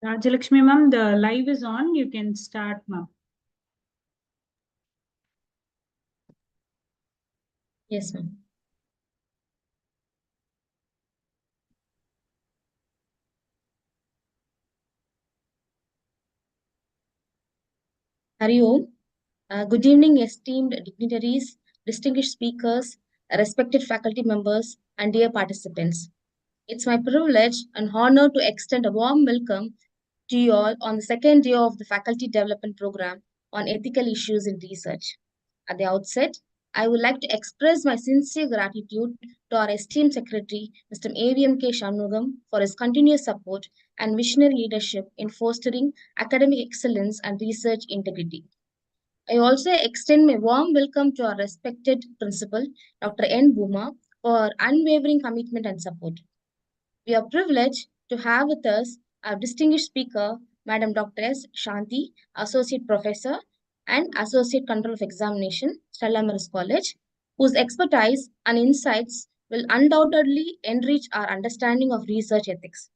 Rajalakshmi ma'am, the live is on. You can start, ma'am. Yes, ma'am. Hari Om. Good evening, esteemed dignitaries, distinguished speakers, respected faculty members, and dear participants. It's my privilege and honor to extend a warm welcome to you all on the second year of the Faculty Development Program on Ethical Issues in Research. At the outset, I would like to express my sincere gratitude to our esteemed Secretary, Mr. AVMK Shanmugam, for his continuous support and visionary leadership in fostering academic excellence and research integrity. I also extend my warm welcome to our respected principal, Dr. N. Bhuma, for unwavering commitment and support. We are privileged to have with us our distinguished speaker, Madam Dr. S. Shanthi, Associate Professor and Associate Control of Examination, Stella Maris College, whose expertise and insights will undoubtedly enrich our understanding of research ethics.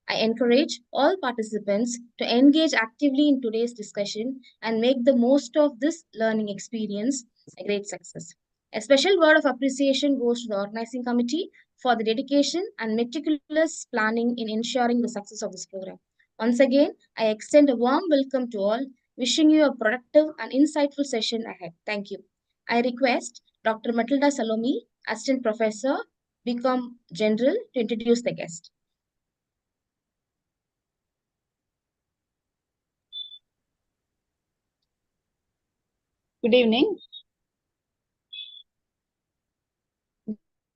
I encourage all participants to engage actively in today's discussion and make the most of this learning experience a great success. A special word of appreciation goes to the organizing committee for the dedication and meticulous planning in ensuring the success of this program. Once again, I extend a warm welcome to all, wishing you a productive and insightful session ahead. Thank you. I request Dr. Matilda Salome, Assistant Professor, BCom General, to introduce the guest. Good evening.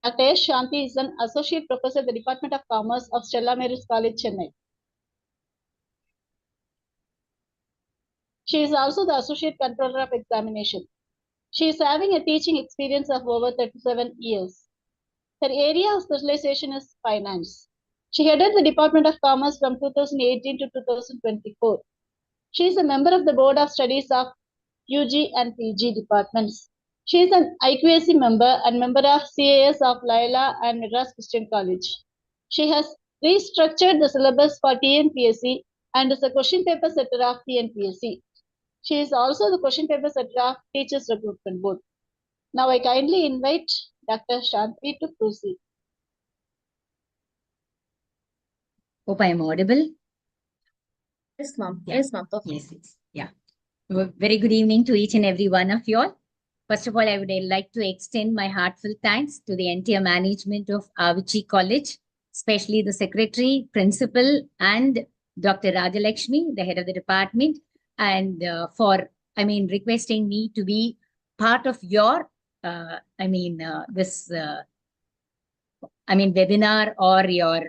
Dr. S. Shanthi is an Associate Professor at the Department of Commerce of Stella Maris College, Chennai. She is also the Associate Controller of Examination. She is having a teaching experience of over 37 years. Her area of specialization is finance. She headed the Department of Commerce from 2018 to 2024. She is a member of the Board of Studies of UG and PG departments. She is an IQAC member and member of CAS of Laila and Madras Christian College. She has restructured the syllabus for TNPSC and is a question paper setter of TNPSC. She is also the question paper setter of Teachers Recruitment Board. Now I kindly invite Dr. Shanthi to proceed. Hope I am audible. Yes, ma'am. Yeah. Yes, ma'am. Yes, yes. Yeah. Very good evening to each and every one of you all. First of all, I would like to extend my heartfelt thanks to the entire management of Avichi College, especially the secretary, principal, and Dr. Rajalakshmi, the head of the department, and for requesting me to be part of your webinar or your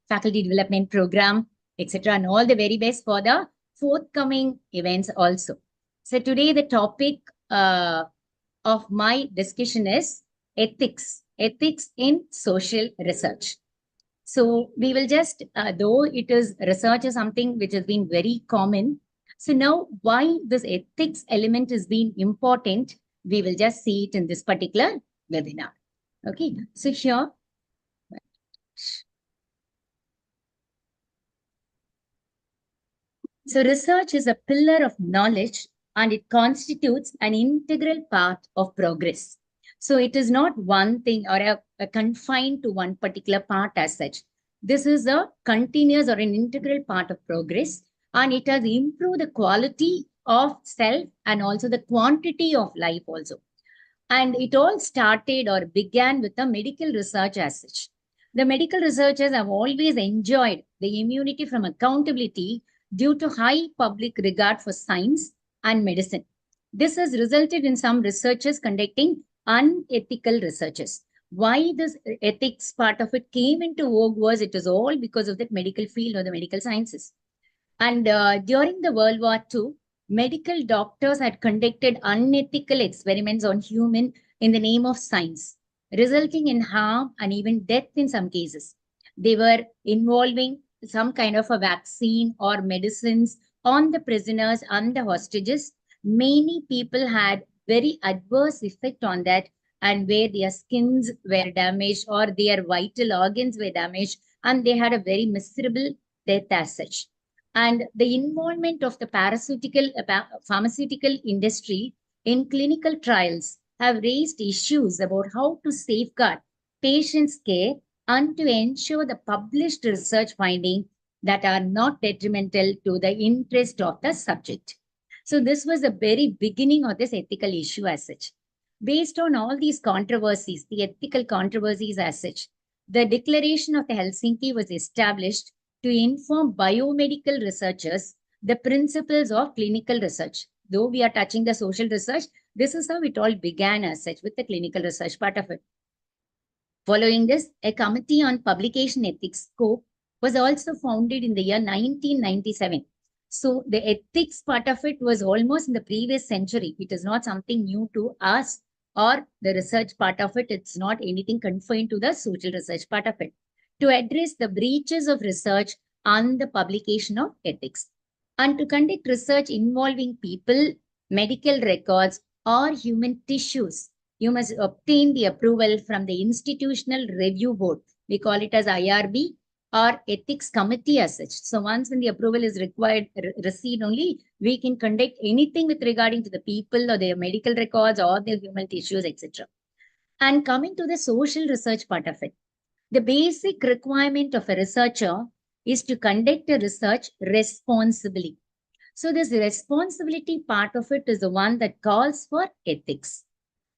faculty development program, etc. And all the very best for the forthcoming events also. So today the topic of my discussion is ethics in social research. So we will just, though it is research is something which has been very common. So now why this ethics element has been important, we will just see it in this particular webinar. Okay, so here. So research is a pillar of knowledge and it constitutes an integral part of progress. So it is not one thing or a confined to one particular part as such. This is a continuous or an integral part of progress, and it has improved the quality of self and also the quantity of life also. And it all started or began with the medical research as such. The medical researchers have always enjoyed the immunity from accountability due to high public regard for science and medicine. This has resulted in some researchers conducting unethical researches. Why this ethics part of it came into vogue was it was all because of that medical field or the medical sciences. And during the World War II, medical doctors had conducted unethical experiments on human in the name of science, resulting in harm and even death in some cases. They were involving some kind of a vaccine or medicines on the prisoners and the hostages. Many people had very adverse effect on that, and where their skins were damaged or their vital organs were damaged, and they had a very miserable death as such. And the involvement of the pharmaceutical industry in clinical trials have raised issues about how to safeguard patients' care and to ensure the published research findings that are not detrimental to the interest of the subject. So this was the very beginning of this ethical issue as such. Based on all these controversies, the ethical controversies as such, the Declaration of the Helsinki was established to inform biomedical researchers the principles of clinical research. Though we are touching the social research, this is how it all began as such, with the clinical research part of it. Following this, a committee on publication ethics scope was also founded in the year 1997. So the ethics part of it was almost in the previous century. It is not something new to us, or the research part of it. It's not anything confined to the social research part of it, to address the breaches of research and the publication of ethics, and to conduct research involving people, medical records, or human tissues. You must obtain the approval from the Institutional Review Board. We call it as IRB or Ethics Committee as such. So once when the approval is required, received only, we can conduct anything with regarding to the people or their medical records or their human tissues, etc. And coming to the social research part of it, the basic requirement of a researcher is to conduct a research responsibly. So this responsibility part of it is the one that calls for ethics.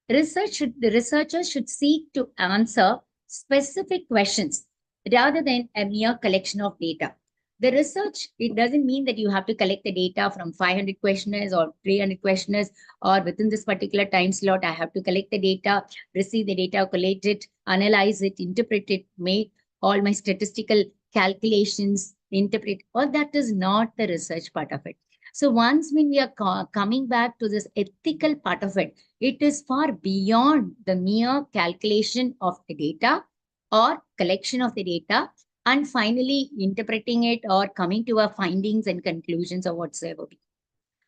The researchers should seek to answer specific questions rather than a mere collection of data. The research, it doesn't mean that you have to collect the data from 500 questionnaires or 300 questionnaires, or within this particular time slot, I have to collect the data, receive the data, collect it, analyze it, interpret it, make all my statistical calculations, interpret. All that is not the research part of it. So once when we are coming back to this ethical part of it, it is far beyond the mere calculation of the data or collection of the data and finally interpreting it or coming to our findings and conclusions or whatsoever.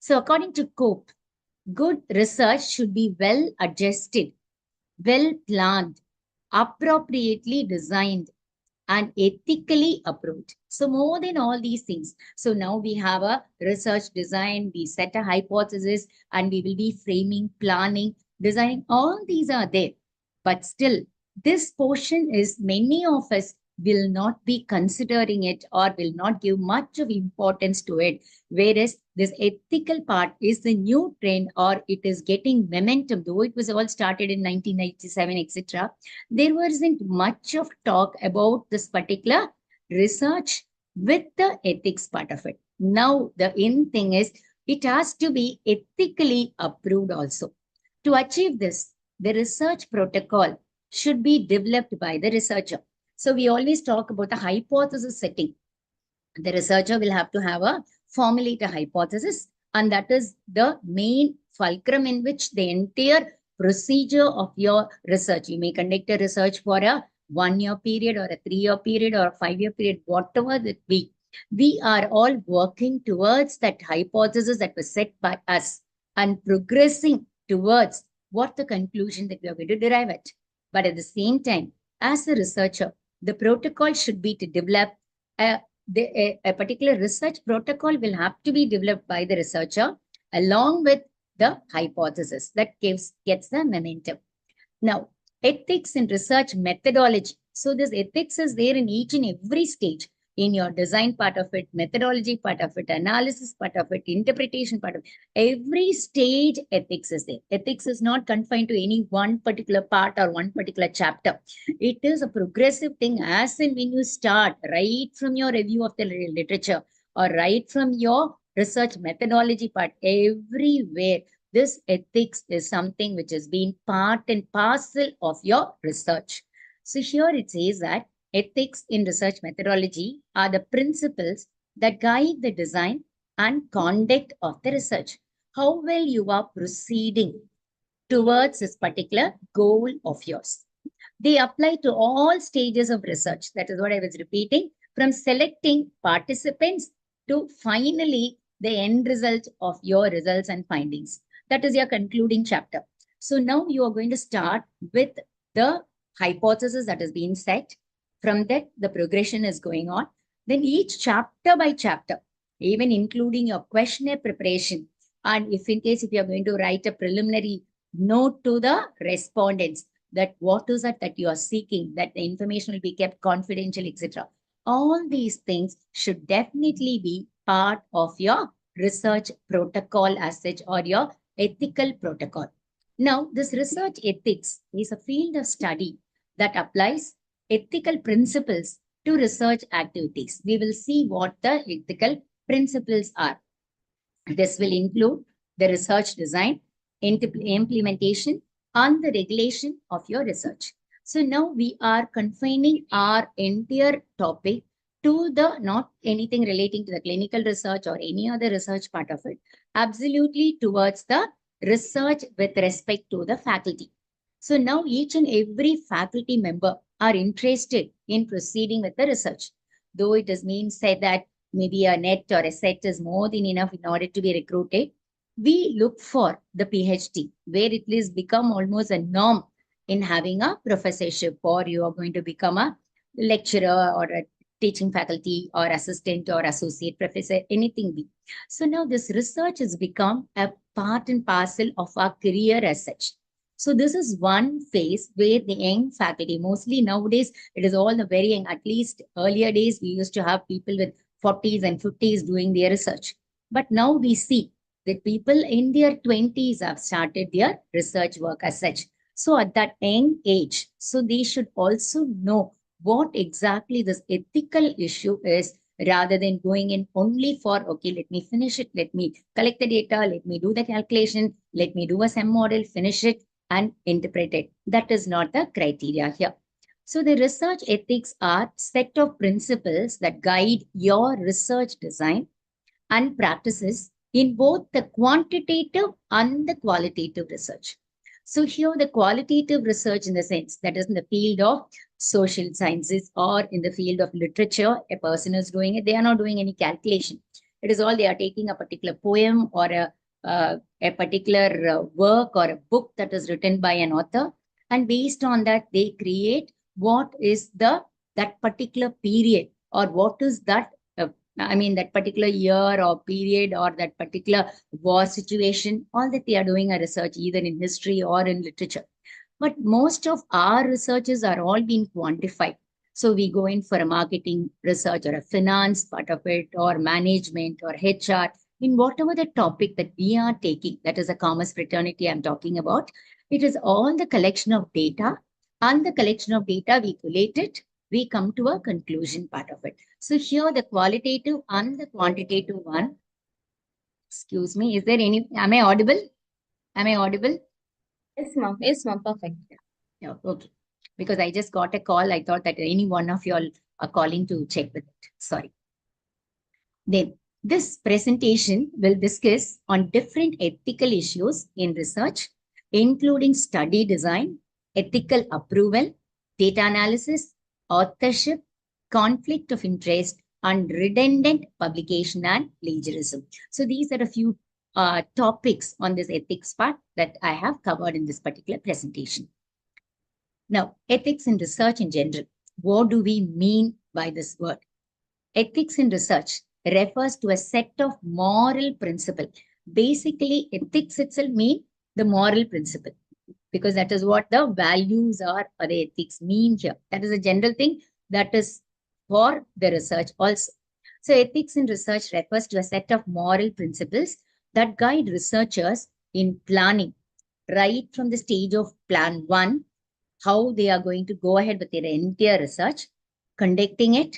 So according to COPE, good research should be well adjusted, well planned, appropriately designed, and ethically approved. So more than all these things. So now we have a research design, we set a hypothesis, and we will be framing, planning, designing. All these are there. But still, this portion is many of us will not be considering it or will not give much of importance to it. Whereas this ethical part is the new trend, or it is getting momentum, though it was all started in 1997, etc. There wasn't much of talk about this particular research with the ethics part of it. Now, the end thing is it has to be ethically approved also. To achieve this, the research protocol should be developed by the researcher. So we always talk about the hypothesis setting. The researcher will have to have a formulate a hypothesis, and that is the main fulcrum in which the entire procedure of your research. You may conduct a research for a 1 year period or a 3 year period or a 5 year period, whatever it be. We are all working towards that hypothesis that was set by us and progressing towards what the conclusion that we are going to derive at. But at the same time, as a researcher, the protocol should be to develop a particular research protocol will have to be developed by the researcher along with the hypothesis that gets the momentum. Now, ethics in research methodology. So this ethics is there in each and every stage, in your design part of it, methodology part of it, analysis part of it, interpretation part of it. Every stage ethics is there. Ethics is not confined to any one particular part or one particular chapter. It is a progressive thing, as in when you start right from your review of the literature or right from your research methodology part, everywhere this ethics is something which has been part and parcel of your research. So here it says that ethics in research methodology are the principles that guide the design and conduct of the research. How well you are proceeding towards this particular goal of yours. They apply to all stages of research. That is what I was repeating, from selecting participants to finally the end result of your results and findings. That is your concluding chapter. So now you are going to start with the hypothesis that has been set. From that, the progression is going on. Then each chapter by chapter, even including your questionnaire preparation. And if in case if you're going to write a preliminary note to the respondents, that what is it that you are seeking, that the information will be kept confidential, etc. All these things should definitely be part of your research protocol as such, or your ethical protocol. Now, this research ethics is a field of study that applies ethical principles to research activities. We will see what the ethical principles are. This will include the research design, implementation, and the regulation of your research. So now we are confining our entire topic to the not anything relating to the clinical research or any other research part of it, absolutely towards the research with respect to the faculty. So now each and every faculty member are interested in proceeding with the research. Though it is mean said that maybe a net or a set is more than enough in order to be recruited, we look for the PhD, where it is become almost a norm in having a professorship, or you are going to become a lecturer or a teaching faculty or assistant or associate professor, anything be. So now this research has become a part and parcel of our career as such. So this is one phase where the young faculty, mostly nowadays, it is all the very young. At least earlier days, we used to have people with 40s and 50s doing their research. But now we see that people in their 20s have started their research work as such. So at that young age, so they should also know what exactly this ethical issue is, rather than going in only for, okay, let me finish it, let me collect the data, let me do the calculation, let me do a SEM model, finish it and interpret it. That is not the criteria here. So the research ethics are set of principles that guide your research design and practices in both the quantitative and the qualitative research. So here the qualitative research, in the sense that is in the field of social sciences or in the field of literature, a person is doing it, they are not doing any calculation. It is all they are taking a particular poem or a particular work or a book that is written by an author, and based on that they create what is that particular period, or what is that that particular year or period or that particular war situation, all that they are doing a research either in history or in literature. But most of our researches are all being quantified. So we go in for a marketing research or a finance part of it, or management or HR, in whatever the topic that we are taking, that is a commerce fraternity I'm talking about. It is all the collection of data, and the collection of data we collate it, we come to a conclusion part of it. So here the qualitative and the quantitative one, excuse me, is there any, am I audible? Am I audible? Yes, ma'am. Yes, ma'am. Perfect. Yeah, okay. Because I just got a call. I thought that any one of you all are calling to check with it. Sorry. Then this presentation will discuss on different ethical issues in research, including study design, ethical approval, data analysis, authorship, conflict of interest, and redundant publication and plagiarism. So these are a few topics on this ethics part that I have covered in this particular presentation. Now, ethics in research in general. What do we mean by this word? Ethics in research refers to a set of moral principles. Basically, ethics itself means the moral principle, because that is what the values are, or the ethics mean here. That is a general thing that is for the research also. So ethics in research refers to a set of moral principles that guide researchers in planning, right from the stage of plan 1, how they are going to go ahead with their entire research, conducting it,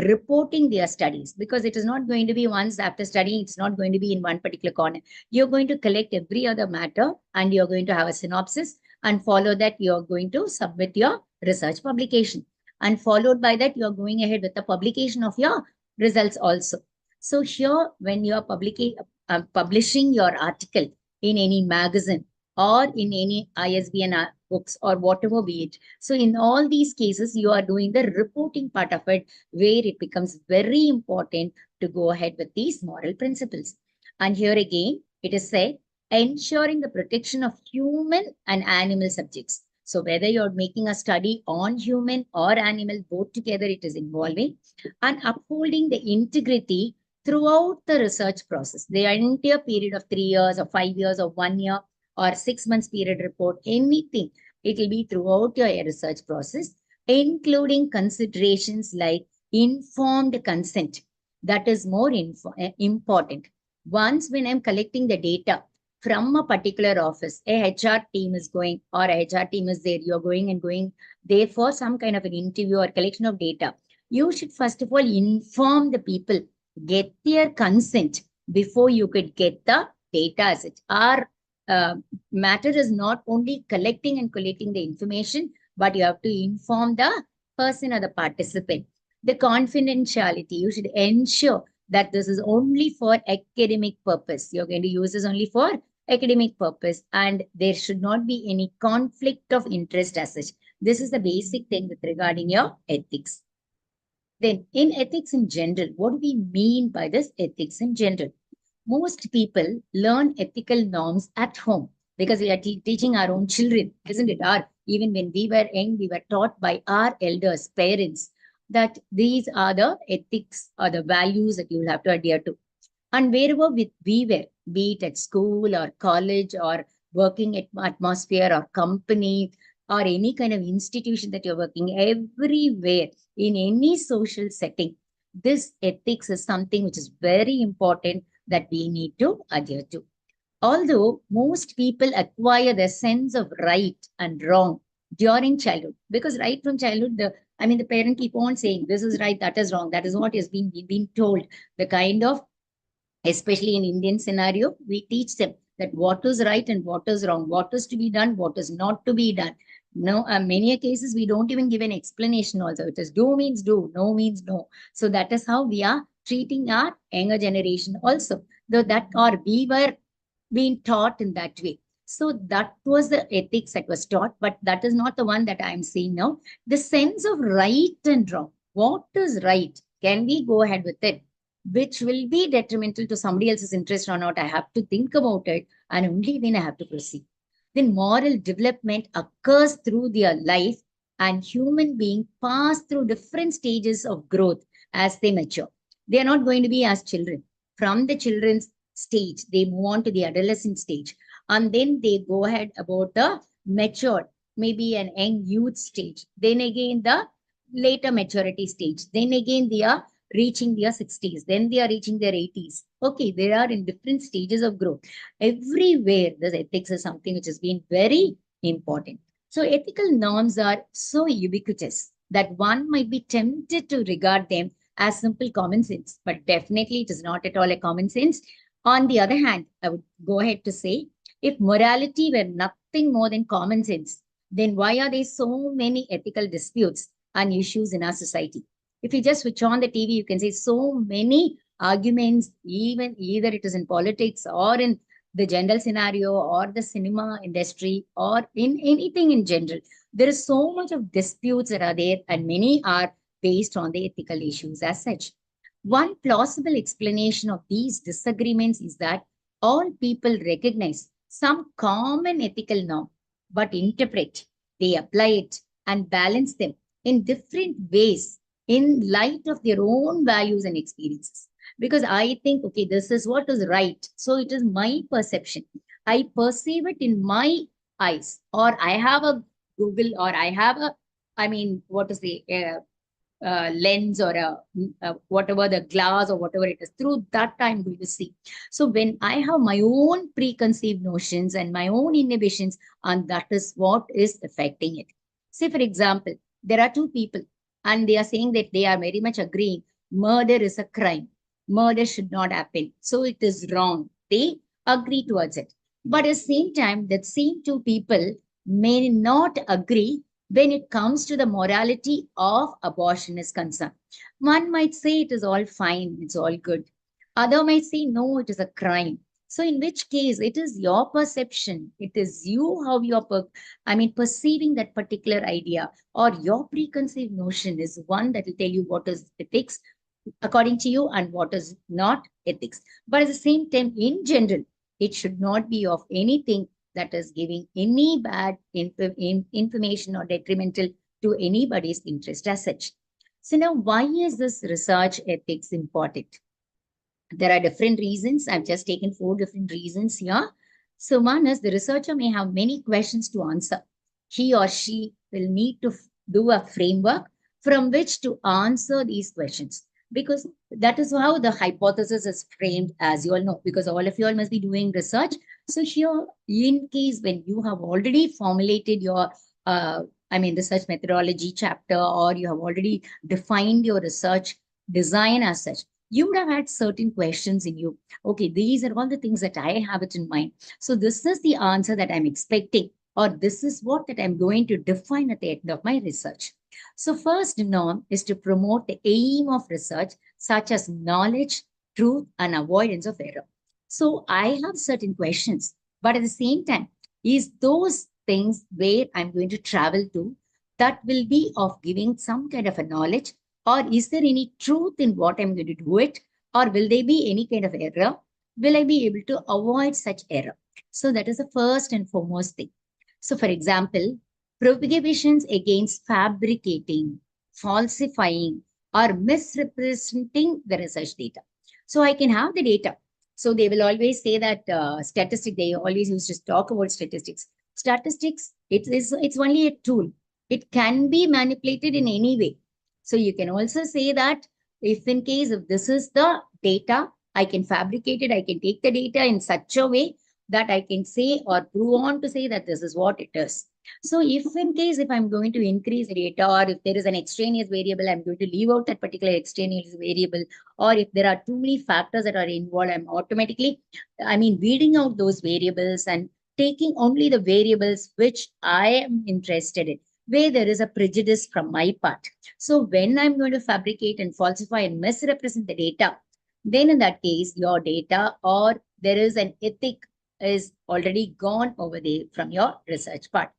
reporting their studies, because it is not going to be once after studying, it's not going to be in one particular corner. You're going to collect every other matter and you're going to have a synopsis, and follow that you're going to submit your research publication. And followed by that, you're going ahead with the publication of your results also. So here, when you're publishing your article in any magazine or in any ISBN books or whatever be it. So in all these cases, you are doing the reporting part of it, where it becomes very important to go ahead with these moral principles. And here again, it is said, ensuring the protection of human and animal subjects. So whether you're making a study on human or animal, both together it is involving, and upholding the integrity throughout the research process, the entire period of 3 years or 5 years or 1 year or 6 months period report, anything, it will be throughout your research process, including considerations like informed consent. That is more important. Once when I'm collecting the data from a particular office, a HR team is going or a HR team is there, you're going there for some kind of an interview or collection of data. You should first of all inform the people, get their consent before you could get the data as it. Our matter is not only collecting and collating the information, but you have to inform the person or the participant. The confidentiality, you should ensure that this is only for academic purpose. You're going to use this only for academic purpose, and there should not be any conflict of interest as such. This is the basic thing with regarding your ethics. Then in ethics in general, what do we mean by this ethics in general? Most people learn ethical norms at home because we are teaching our own children, isn't it? Even when we were young, we were taught by our elders, parents, that these are the ethics or the values that you will have to adhere to. And wherever we were, be it at school or college or working at atmosphere or company or any kind of institution that you're working, everywhere, in any social setting, this ethics is something which is very important that we need to adhere to. Although most people acquire the sense of right and wrong during childhood, because right from childhood, the parent keep on saying, this is right, that is wrong, that is what is being told. The kind of, especially in Indian scenario, we teach them that what is right and what is wrong, what is to be done, what is not to be done. No, many cases we don't even give an explanation also. It is do means do, no means no. So that is how we are treating our younger generation also. Though that or we were being taught in that way. So that was the ethics that was taught, but that is not the one that I'm saying now. The sense of right and wrong. What is right? Can we go ahead with it? Which will be detrimental to somebody else's interest or not? I have to think about it, and only then I have to proceed. Then moral development occurs through their life, and human beings pass through different stages of growth as they mature. They are not going to be as children. From the children's stage, they move on to the adolescent stage, and then they go ahead about the matured, maybe an young youth stage. Then again, the later maturity stage. Then again, they are reaching their 60s. Then they are reaching their 80s. Okay, they are in different stages of growth. Everywhere, this ethics is something which has been very important. So ethical norms are so ubiquitous that one might be tempted to regard them as simple common sense, but definitely it is not at all a common sense. On the other hand, I would go ahead to say, if morality were nothing more than common sense, then why are there so many ethical disputes and issues in our society? If you just switch on the TV, you can see so many arguments, even either it is in politics or in the general scenario or the cinema industry or in anything in general. There is so much of disputes that are there, and many are based on the ethical issues as such. One plausible explanation of these disagreements is that all people recognize some common ethical norm, but interpret, they apply it and balance them in different ways in light of their own values and experiences. Because I think, okay, this is what is right. So it is my perception. I perceive it in my eyes, or I have a Google, or I have a, what is the lens or whatever the glass or whatever it is. Through that I'm going to see. So when I have my own preconceived notions and my own inhibitions, and that is what is affecting it. Say, for example, there are two people and they are saying that they are very much agreeing murder is a crime. Murder should not happen. So it is wrong. They agree towards it. But at the same time, that same two people may not agree when it comes to the morality of abortion is concerned. One might say it is all fine, it's all good. Other might say, no, it is a crime. So in which case, it is your perception. It is you how you are, perceiving that particular idea, or your preconceived notion is one that will tell you what is ethics according to you and what is not ethics. But at the same time, in general, it should not be of anything that is giving any bad information or detrimental to anybody's interest as such. So now, why is this research ethics important? There are different reasons. I've just taken 4 different reasons here. So one is the researcher may have many questions to answer. He or she will need to do a framework from which to answer these questions, because that is how the hypothesis is framed, as you all know, because all of you all must be doing research. So here, in case when you have already formulated your research methodology chapter, or you have already defined your research design as such, you would have had certain questions in you. Okay, these are all the things that I have it in mind. So this is the answer that I'm expecting, or this is what that I'm going to define at the end of my research. So first norm is to promote the aim of research, such as knowledge, truth, and avoidance of error. So I have certain questions, but at the same time, is those things where I'm going to travel to that will be of giving some kind of a knowledge, or is there any truth in what I'm going to do it? Or will there be any kind of error? Will I be able to avoid such error? So that is the first and foremost thing. So for example, prohibitions against fabricating, falsifying, or misrepresenting the research data. So I can have the data. So they will always say that statistics, they always used to talk about statistics. Statistics, it's only a tool. It can be manipulated in any way. So you can also say that if in case if this is the data, I can fabricate it, I can take the data in such a way that I can say or prove on to say that this is what it is. So if in case if I'm going to increase the data, or if there is an extraneous variable, I'm going to leave out that particular extraneous variable, or if there are too many factors that are involved, I'm automatically, weeding out those variables and taking only the variables which I am interested in, where there is a prejudice from my part. So when I'm going to fabricate and falsify and misrepresent the data, then in that case, your data or there is an ethic is already gone over there from your research part.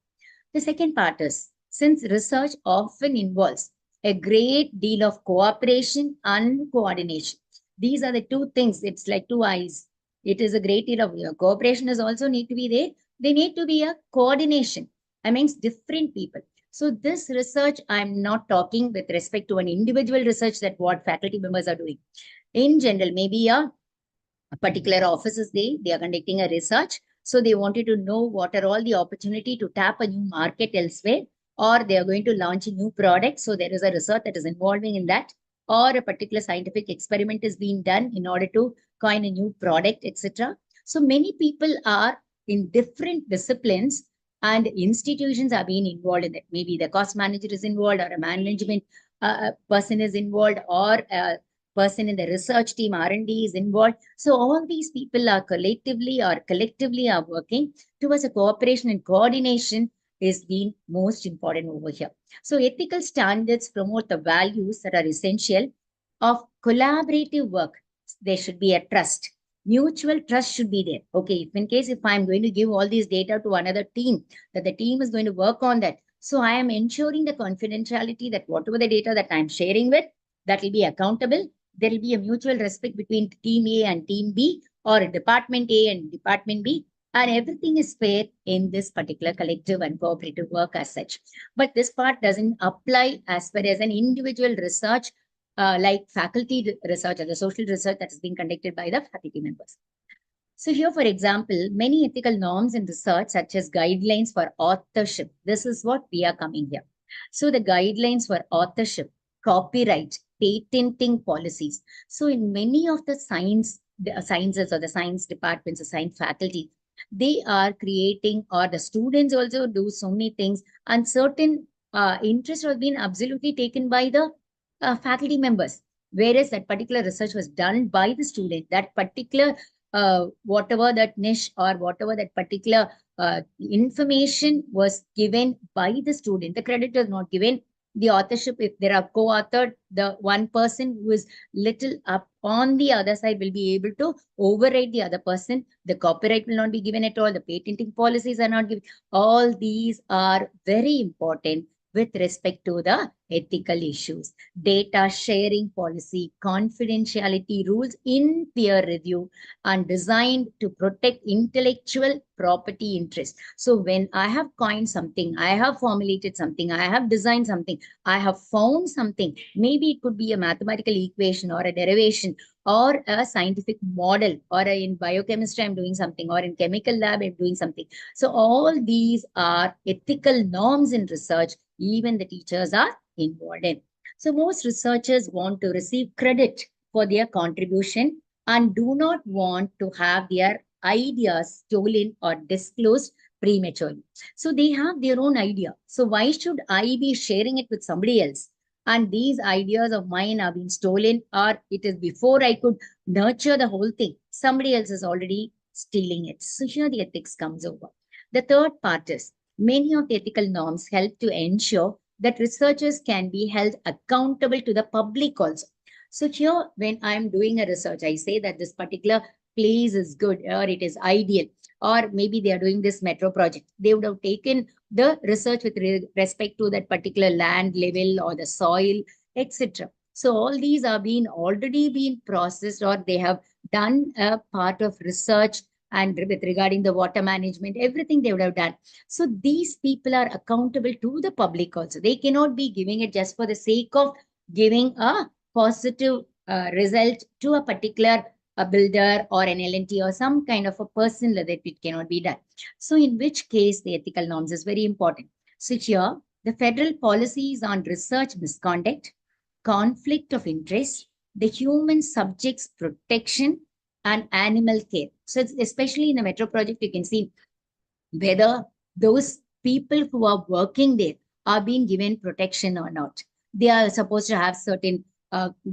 The second part is, since research often involves a great deal of cooperation and coordination. These are the two things. It's like two eyes. It is a great deal of cooperation is also need to be there. They need to be a coordination amongst different people. So this research, I'm not talking with respect to an individual research that what faculty members are doing. In general, maybe a particular office is there, they are conducting a research. So they wanted to know what are all the opportunity to tap a new market elsewhere, or they are going to launch a new product. So there is a research that is involving in that, or a particular scientific experiment is being done in order to coin a new product, etc. So many people are in different disciplines and institutions are being involved in it. Maybe the cost manager is involved, or a management person is involved, or a person in the research team, R&D is involved. So all these people are collectively or collectively are working towards a cooperation, and coordination is being most important over here. So ethical standards promote the values that are essential of collaborative work. There should be a trust. Mutual trust should be there. Okay, if in case if I'm going to give all these data to another team, that the team is going to work on that. So I am ensuring the confidentiality that whatever the data that I'm sharing with, that will be accountable. There will be a mutual respect between team A and team B, or department A and department B, and everything is fair in this particular collective and cooperative work as such. But this part doesn't apply as far as an individual research, like faculty research or the social research that is being conducted by the faculty members. So here, for example, many ethical norms in research, such as guidelines for authorship. This is what we are coming here. So the guidelines for authorship, copyright, patenting policies. So in many of the sciences or the science departments, the science faculty, they are creating, or the students also do so many things, and certain interest has been absolutely taken by the faculty members. Whereas that particular research was done by the student, that particular whatever that niche or whatever that particular information was given by the student, the credit was not given. The authorship, if there are co-authored, the one person who is little up on the other side will be able to override the other person. The copyright will not be given at all. The patenting policies are not given. All these are very important with respect to the ethical issues, data sharing policy, confidentiality rules in peer review, and designed to protect intellectual property interests. So when I have coined something, I have formulated something, I have designed something, I have found something, maybe it could be a mathematical equation or a derivation or a scientific model, or in biochemistry, I'm doing something, or in chemical lab, I'm doing something. So all these are ethical norms in research, even the teachers are involved in. So most researchers want to receive credit for their contribution and do not want to have their ideas stolen or disclosed prematurely. So they have their own idea. So why should I be sharing it with somebody else? And these ideas of mine are being stolen, or it is before I could nurture the whole thing, somebody else is already stealing it. So here the ethics comes over. The third part is many of the ethical norms help to ensure that researchers can be held accountable to the public also. So here, when I'm doing a research, I say that this particular place is good or it is ideal, or maybe they are doing this metro project. They would have taken the research with respect to that particular land level or the soil, etc. So all these are already been processed, or they have done a part of research, and with regarding the water management, everything they would have done. So these people are accountable to the public also. They cannot be giving it just for the sake of giving a positive result to a particular builder or an L&T or some kind of a person, that it cannot be done. So in which case the ethical norms is very important. So here the federal policies on research misconduct, conflict of interest, the human subjects protection, and animal care. So it's especially in the metro project, you can see whether those people who are working there are being given protection or not. They are supposed to have certain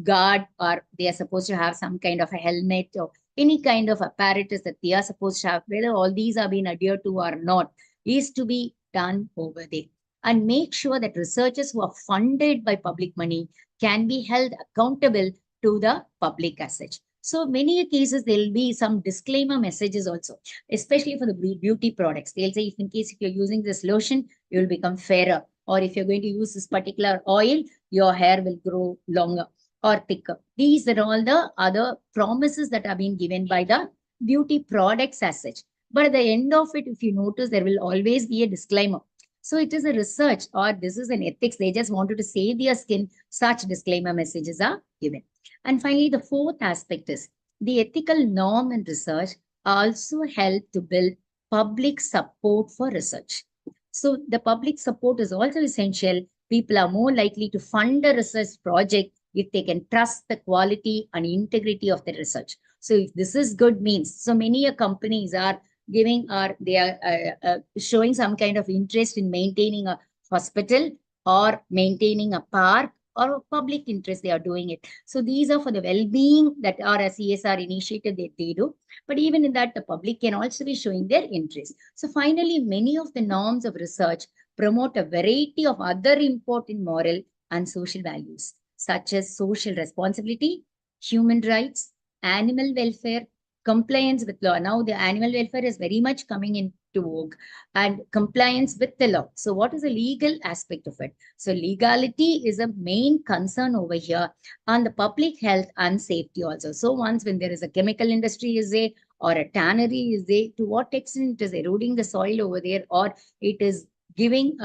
guard, or they are supposed to have some kind of a helmet or any kind of apparatus that they are supposed to have. Whether all these are being adhered to or not is to be done over there. And make sure that researchers who are funded by public money can be held accountable to the public as such. So many cases, there will be some disclaimer messages also, especially for the beauty products. They'll say, if in case if you're using this lotion, you will become fairer. Or if you're going to use this particular oil, your hair will grow longer or thicker. These are all the other promises that are being given by the beauty products as such. But at the end of it, if you notice, there will always be a disclaimer. So it is a research, or this is an ethics. They just wanted to save their skin. Such disclaimer messages are given. And finally, the fourth aspect is the ethical norm in research also help to build public support for research. So the public support is also essential. People are more likely to fund a research project if they can trust the quality and integrity of the research. So if this is good means, so many companies are giving, or they are showing some kind of interest in maintaining a hospital or maintaining a park, or of public interest, they are doing it. So these are for the well-being that are a CSR initiative that they do. But even in that, the public can also be showing their interest. So finally, many of the norms of research promote a variety of other important moral and social values, such as social responsibility, human rights, animal welfare, compliance with law. Now the animal welfare is very much coming into vogue, and compliance with the law. So what is the legal aspect of it? So legality is a main concern over here, and the public health and safety also. So once when there is a chemical industry is there, or a tannery is there, to what extent it is eroding the soil over there, or it is giving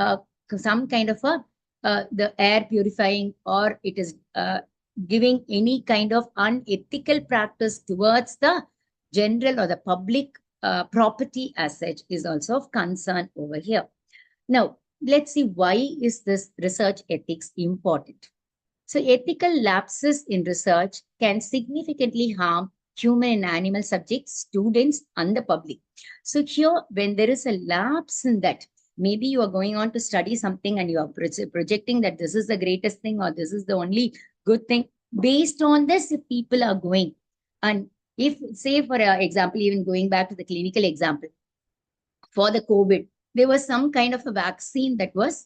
some kind of a the air purifying, or it is giving any kind of unethical practice towards the general or the public property as such, is also of concern over here. Now, let's see, why is this research ethics important? So ethical lapses in research can significantly harm human and animal subjects, students, and the public. So here, when there is a lapse in that, maybe you are going on to study something and you are projecting that this is the greatest thing, or this is the only good thing. Based on this, if people are going, and if, say, for example, even going back to the clinical example, for the COVID, there was some kind of a vaccine that was,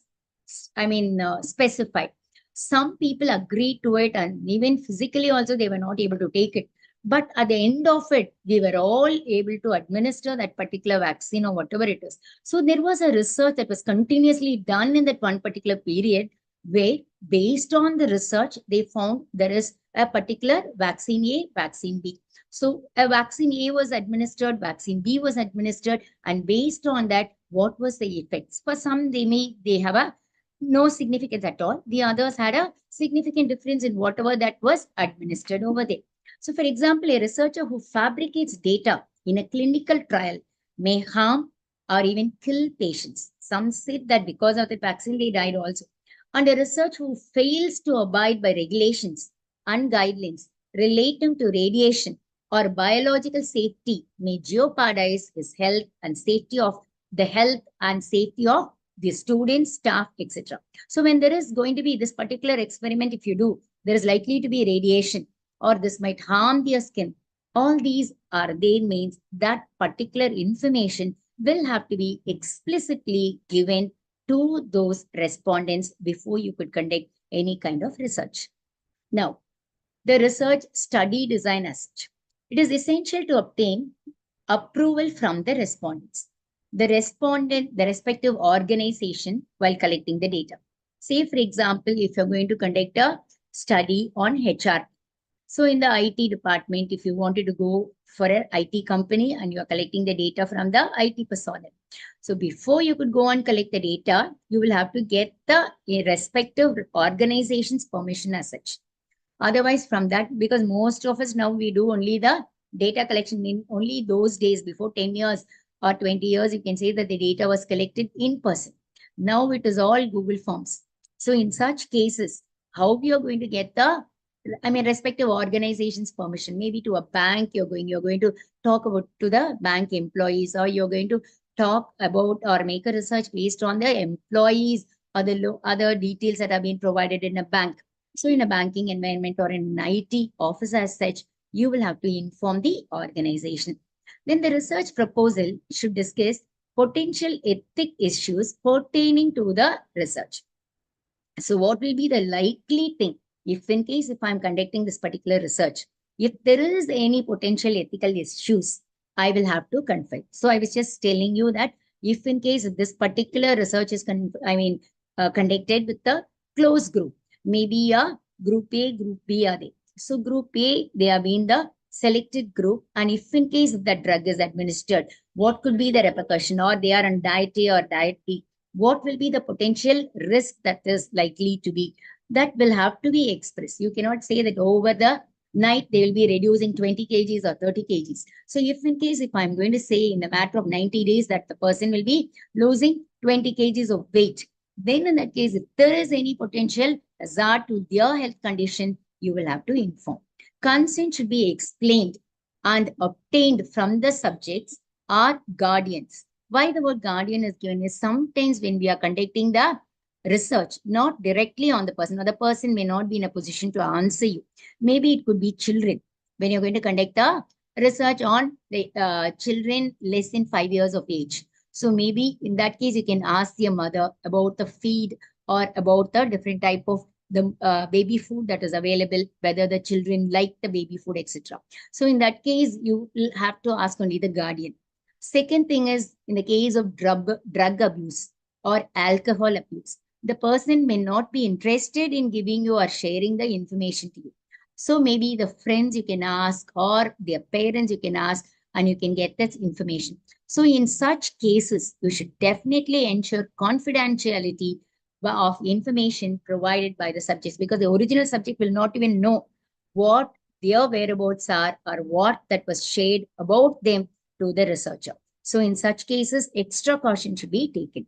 specified. Some people agreed to it, and even physically also, they were not able to take it. But at the end of it, we were all able to administer that particular vaccine or whatever it is. So there was a research that was continuously done in that one particular period where based on the research, they found there is a particular vaccine A, vaccine B. So a vaccine A was administered, vaccine B was administered, and based on that, what was the effects? For some, they have a no significance at all. The others had a significant difference in whatever that was administered over there. So, for example, a researcher who fabricates data in a clinical trial may harm or even kill patients. Some said that because of the vaccine, they died also. And a researcher who fails to abide by regulations and guidelines relating to radiation or biological safety may jeopardize his health and safety of the health and safety of the students, staff, etc. So when there is going to be this particular experiment, if you do, there is likely to be radiation or this might harm their skin. All these are there means that particular information will have to be explicitly given to those respondents before you could conduct any kind of research. Now, the research study design as such. It is essential to obtain approval from the respondents, the respective organization while collecting the data. Say, for example, if you're going to conduct a study on HR. So in the IT department, if you wanted to go for an IT company and you're collecting the data from the IT personnel. So before you could go and collect the data, you will have to get the respective organization's permission as such. Otherwise, from that, because most of us now, we do only the data collection in only those days before 10 years or 20 years, you can say that the data was collected in person. Now it is all Google Forms. So in such cases, how we are going to get the, respective organization's permission, maybe to a bank, you're going to talk about to the bank employees, or you're going to talk about or make a research based on the employees or the other details that have been provided in a bank. So in a banking environment or in an IT office as such, you will have to inform the organization. Then the research proposal should discuss potential ethic issues pertaining to the research. So what will be the likely thing if I'm conducting this particular research, if there is any potential ethical issues, I will have to confide. So I was just telling you that if in case this particular research is conducted with the close group, maybe a group A, group B are there. So group A, they have been the selected group. And if in case the drug is administered, what could be the repercussion, or they are on diet A or diet B? What will be the potential risk that is likely to be? That will have to be expressed. You cannot say that over the night they will be reducing 20 kgs or 30 kgs. So if I'm going to say in a matter of 90 days that the person will be losing 20 kgs of weight, then in that case, if there is any potential hazard to their health condition, you will have to inform. Consent should be explained and obtained from the subjects or guardians. Why the word guardian is given is sometimes when we are conducting the research, not directly on the person, or the person may not be in a position to answer you. Maybe it could be children. When you're going to conduct the research on the children less than 5 years of age. So maybe in that case, you can ask your mother about the feed or about the different type of the baby food that is available, whether the children like the baby food, etc. So in that case, you will have to ask only the guardian. Second thing is, in the case of drug abuse or alcohol abuse, the person may not be interested in giving you or sharing the information to you. So maybe the friends you can ask, or their parents you can ask, and you can get that information. So in such cases, you should definitely ensure confidentiality of information provided by the subjects, because the original subject will not even know what their whereabouts are or what that was shared about them to the researcher. So in such cases, extra caution should be taken.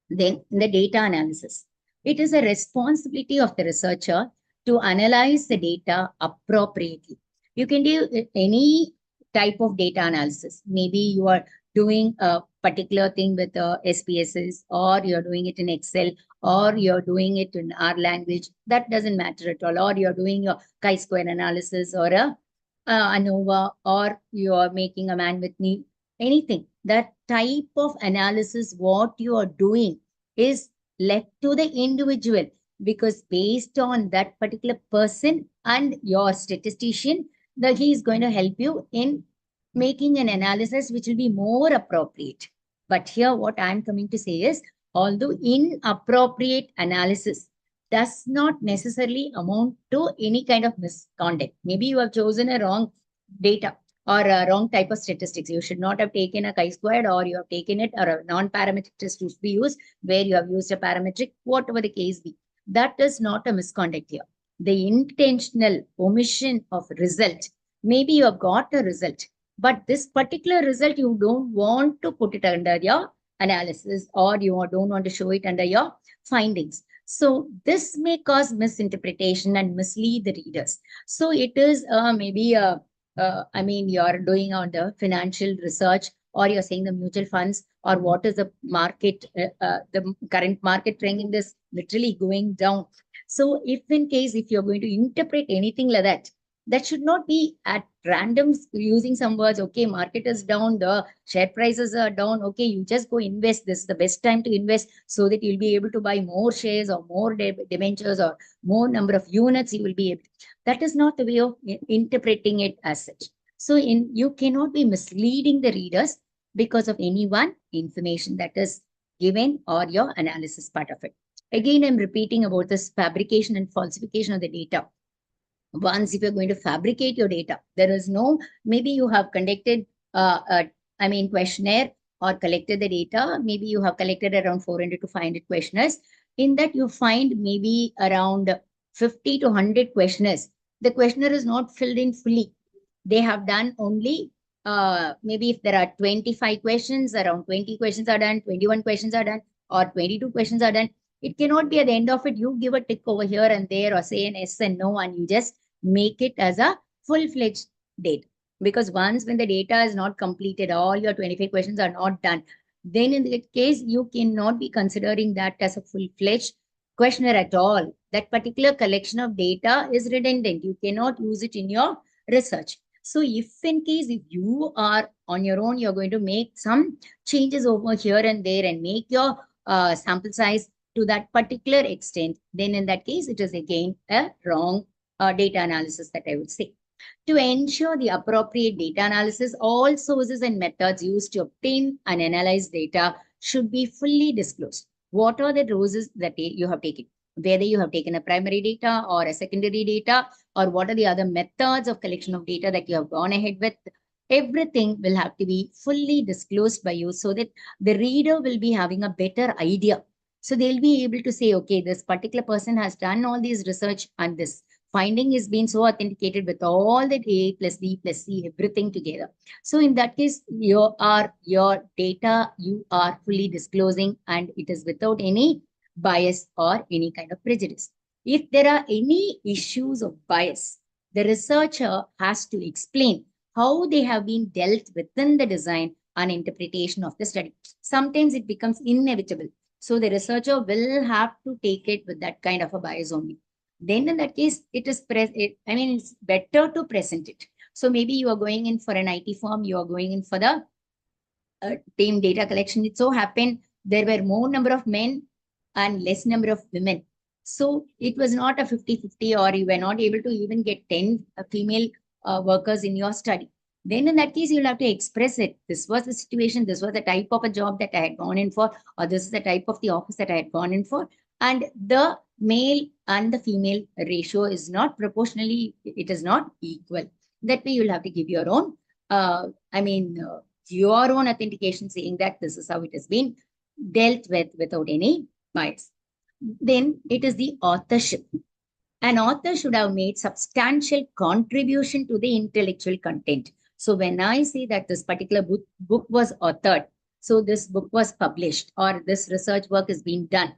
Then in the data analysis, it is a responsibility of the researcher to analyze the data appropriately. You can do any type of data analysis. Maybe you are doing a particular thing with SPSS, or you're doing it in Excel, or you're doing it in R language. That doesn't matter at all. Or you're doing a chi-square analysis, or a ANOVA, or you're making a man with me, anything. That type of analysis, what you are doing is left to the individual, because based on that particular person and your statistician, that he is going to help you in making an analysis which will be more appropriate. But here what I'm coming to say is, although inappropriate analysis does not necessarily amount to any kind of misconduct. Maybe you have chosen a wrong data or a wrong type of statistics. You should not have taken a chi-squared, or you have taken it, or a non-parametric test to be used where you have used a parametric, whatever the case be. That is not a misconduct here. The intentional omission of result, maybe you have got a result, but this particular result you don't want to put it under your analysis, or you don't want to show it under your findings. So this may cause misinterpretation and mislead the readers. So it is maybe I mean, you're doing on the financial research, or you're saying the mutual funds, or what is the market, the current market trend is literally going down. So if in case, if you're going to interpret anything like that, that should not be at random using some words. Okay, market is down, the share prices are down. Okay, you just go invest. This is the best time to invest so that you'll be able to buy more shares or more debentures or more number of units you will be able to. That is not the way of interpreting it as such. So you cannot be misleading the readers because of any one information that is given or your analysis part of it. Again, I'm repeating about this fabrication and falsification of the data. Once, if you're going to fabricate your data, there is no, maybe you have conducted questionnaire or collected the data. Maybe you have collected around 400 to 500 questionnaires. In that, you find maybe around 50 to 100 questionnaires. The questionnaire is not filled in fully. They have done only, maybe if there are 25 questions, around 20 questions are done, 21 questions are done, or 22 questions are done. It cannot be at the end of it, you give a tick over here and there, or say an yes and no, and you just make it as a full-fledged data. Because once when the data is not completed, all your 25 questions are not done, then in that case, you cannot be considering that as a full-fledged questionnaire at all. That particular collection of data is redundant. You cannot use it in your research. So if in case, if you are on your own, you're going to make some changes over here and there and make your sample size to that particular extent, then in that case, it is again a wrong data analysis that I would say. To ensure the appropriate data analysis, all sources and methods used to obtain and analyze data should be fully disclosed. What are the sources that you have taken? Whether you have taken a primary data or a secondary data, or what are the other methods of collection of data that you have gone ahead with, everything will have to be fully disclosed by you so that the reader will be having a better idea. So they'll be able to say, okay, this particular person has done all these research and this finding is being so authenticated with all that A plus B plus C, everything together. So in that case, your data, you are fully disclosing, and it is without any bias or any kind of prejudice. If there are any issues of bias, the researcher has to explain how they have been dealt within the design and interpretation of the study. Sometimes it becomes inevitable. So the researcher will have to take it with that kind of a bias only. Then in that case, it's better to present it. So maybe you are going in for an IT firm, you are going in for the team data collection. It so happened there were more number of men and less number of women. So it was not a 50-50, or you were not able to even get 10 female workers in your study. Then in that case, you'll have to express it. This was the situation. This was the type of a job that I had gone in for, or this is the type of the office that I had gone in for. And the male and the female ratio is not proportionally, it is not equal. That way you'll have to give your own, your own authentication saying that this is how it has been dealt with without any bias. Then it is the authorship. An author should have made substantial contribution to the intellectual content. So when I say that this particular book was authored, so this book was published, or this research work is being done,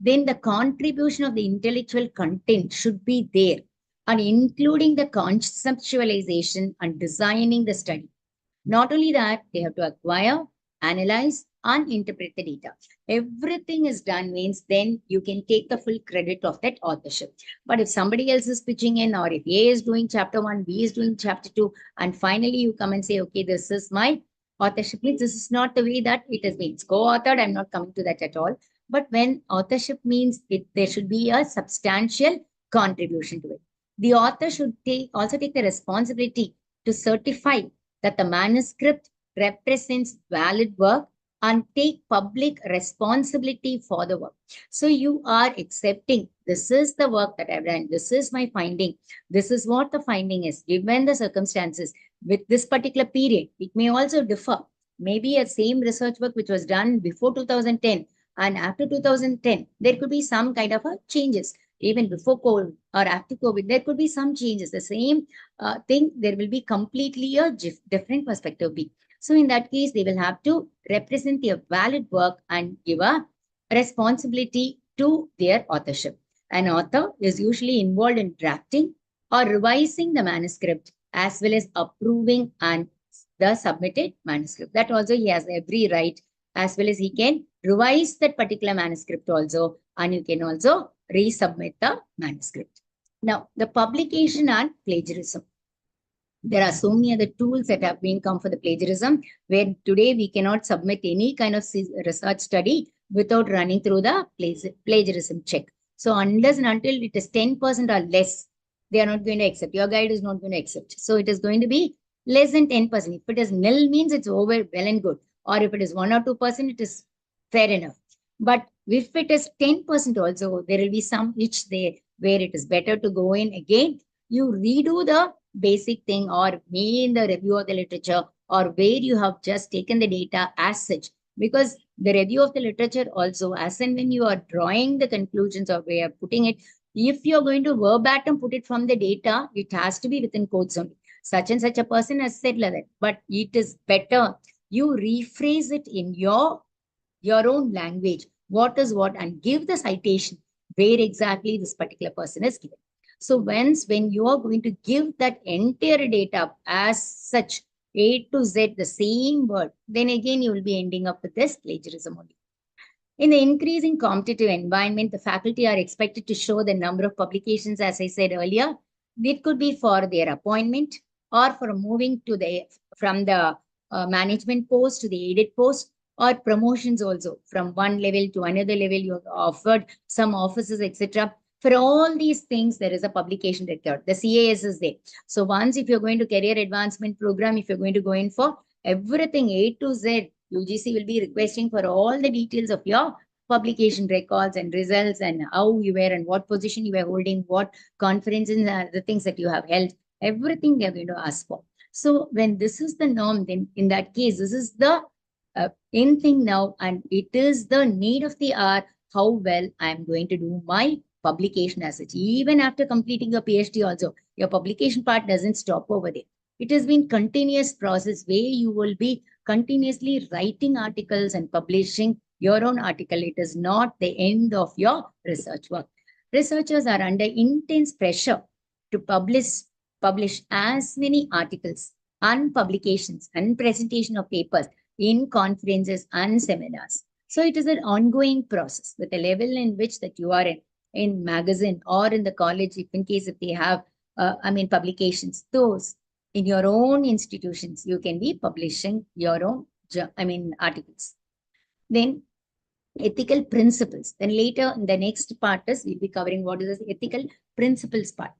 then the contribution of the intellectual content should be there, and including the conceptualization and designing the study. Not only that, they have to acquire, analyze, and interpret the data. Everything is done means then you can take the full credit of that authorship. But if somebody else is pitching in, or if A is doing chapter 1, B is doing chapter 2, and finally you come and say, okay, this is my authorship, means this is not the way that it has been. It's co-authored, I'm not coming to that at all. But when authorship means there should be a substantial contribution to it. The author should also take the responsibility to certify that the manuscript represents valid work and take public responsibility for the work. So you are accepting, this is the work that I've done, this is my finding, this is what the finding is, given the circumstances with this particular period. It may also differ. Maybe a same research work which was done before 2010 and after 2010, there could be some kind of a changes. Even before COVID or after COVID, there could be some changes. The same thing, there will be completely a different perspective. So in that case, they will have to represent their valid work and give a responsibility to their authorship. An author is usually involved in drafting or revising the manuscript as well as approving and the submitted manuscript. That also he has every right, as well as he can revise that particular manuscript also, and you can also resubmit the manuscript. Now, the publication and plagiarism. There are so many other tools that have been come for the plagiarism, where today we cannot submit any kind of research study without running through the plagiarism check. So unless and until it is 10% or less, they are not going to accept. Your guide is not going to accept. So it is going to be less than 10%. If it is nil, means it's over, well and good. Or if it is 1 or 2%, it is fair enough. But if it is 10% also, there will be some which where it is better to go in again. You redo the basic thing, or me in the review of the literature, or where you have just taken the data as such. Because the review of the literature also, as and when you are drawing the conclusions or way of putting it, if you're going to verbatim put it from the data, it has to be within quotes only. Such and such a person has said like that, but it is better you rephrase it in your own language, what is what, and give the citation where exactly this particular person is given. So when you are going to give that entire data as such, A to Z, the same word, then again you will be ending up with this plagiarism only. In the increasing competitive environment, the faculty are expected to show the number of publications, as I said earlier. It could be for their appointment or for moving to from the management post to the aided post, or promotions also from one level to another level. You have offered some offices, etc. For all these things, there is a publication record. The CAS is there. So once if you're going to career advancement program, if you're going to go in for everything A to Z, UGC will be requesting for all the details of your publication records and results and how you were and what position you were holding, what conferences are the things that you have held, everything they are going to ask for. So when this is the norm, then in that case, this is the in thing now, and it is the need of the hour how well I am going to do my publication as such. Even after completing your PhD also, your publication part doesn't stop over there. It has been continuous process where you will be continuously writing articles and publishing your own article. It is not the end of your research work. Researchers are under intense pressure to publish as many articles and publications and presentation of papers in conferences and seminars. So it is an ongoing process with the level in which that you are in magazine or in the college, if in case if they have, publications, those in your own institutions, you can be publishing your own, articles. Then ethical principles. Then later in the next part is we'll be covering what is the ethical principles part.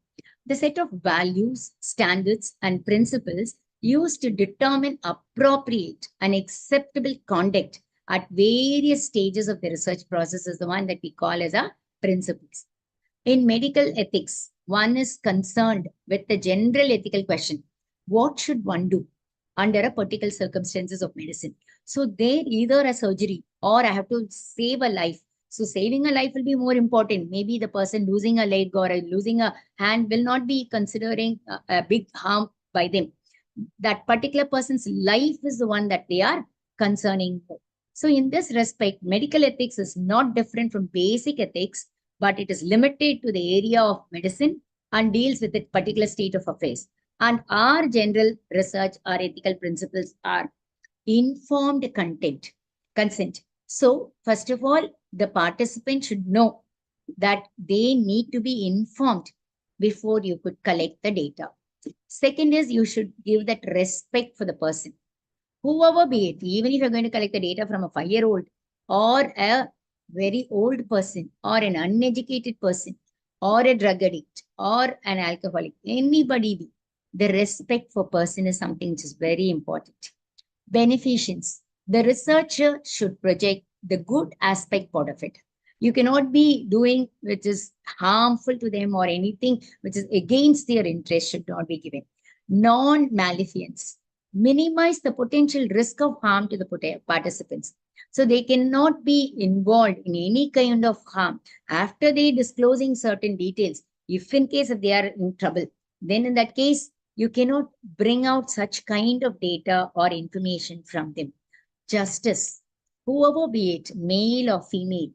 The set of values, standards, and principles used to determine appropriate and acceptable conduct at various stages of the research process is the one that we call as a principles. In medical ethics, one is concerned with the general ethical question, what should one do under a particular circumstances of medicine? So there either a surgery or I have to save a life. So saving a life will be more important. Maybe the person losing a leg or losing a hand will not be considering a big harm by them. That particular person's life is the one that they are concerning. So in this respect, medical ethics is not different from basic ethics, but it is limited to the area of medicine and deals with a particular state of affairs. And our general research, our ethical principles are informed consent. So first of all, the participant should know that they need to be informed before you could collect the data. Second is you should give that respect for the person. Whoever be it, even if you're going to collect the data from a 5-year-old or a very old person or an uneducated person or a drug addict or an alcoholic, anybody be, the respect for person is something which is very important. Beneficence. The researcher should project the good aspect part of it. You cannot be doing which is harmful to them or anything which is against their interest should not be given. Non-maleficence. Minimize the potential risk of harm to the participants. So they cannot be involved in any kind of harm. After they disclosing certain details, if in case if they are in trouble, then in that case, you cannot bring out such kind of data or information from them. Justice, whoever be it, male or female,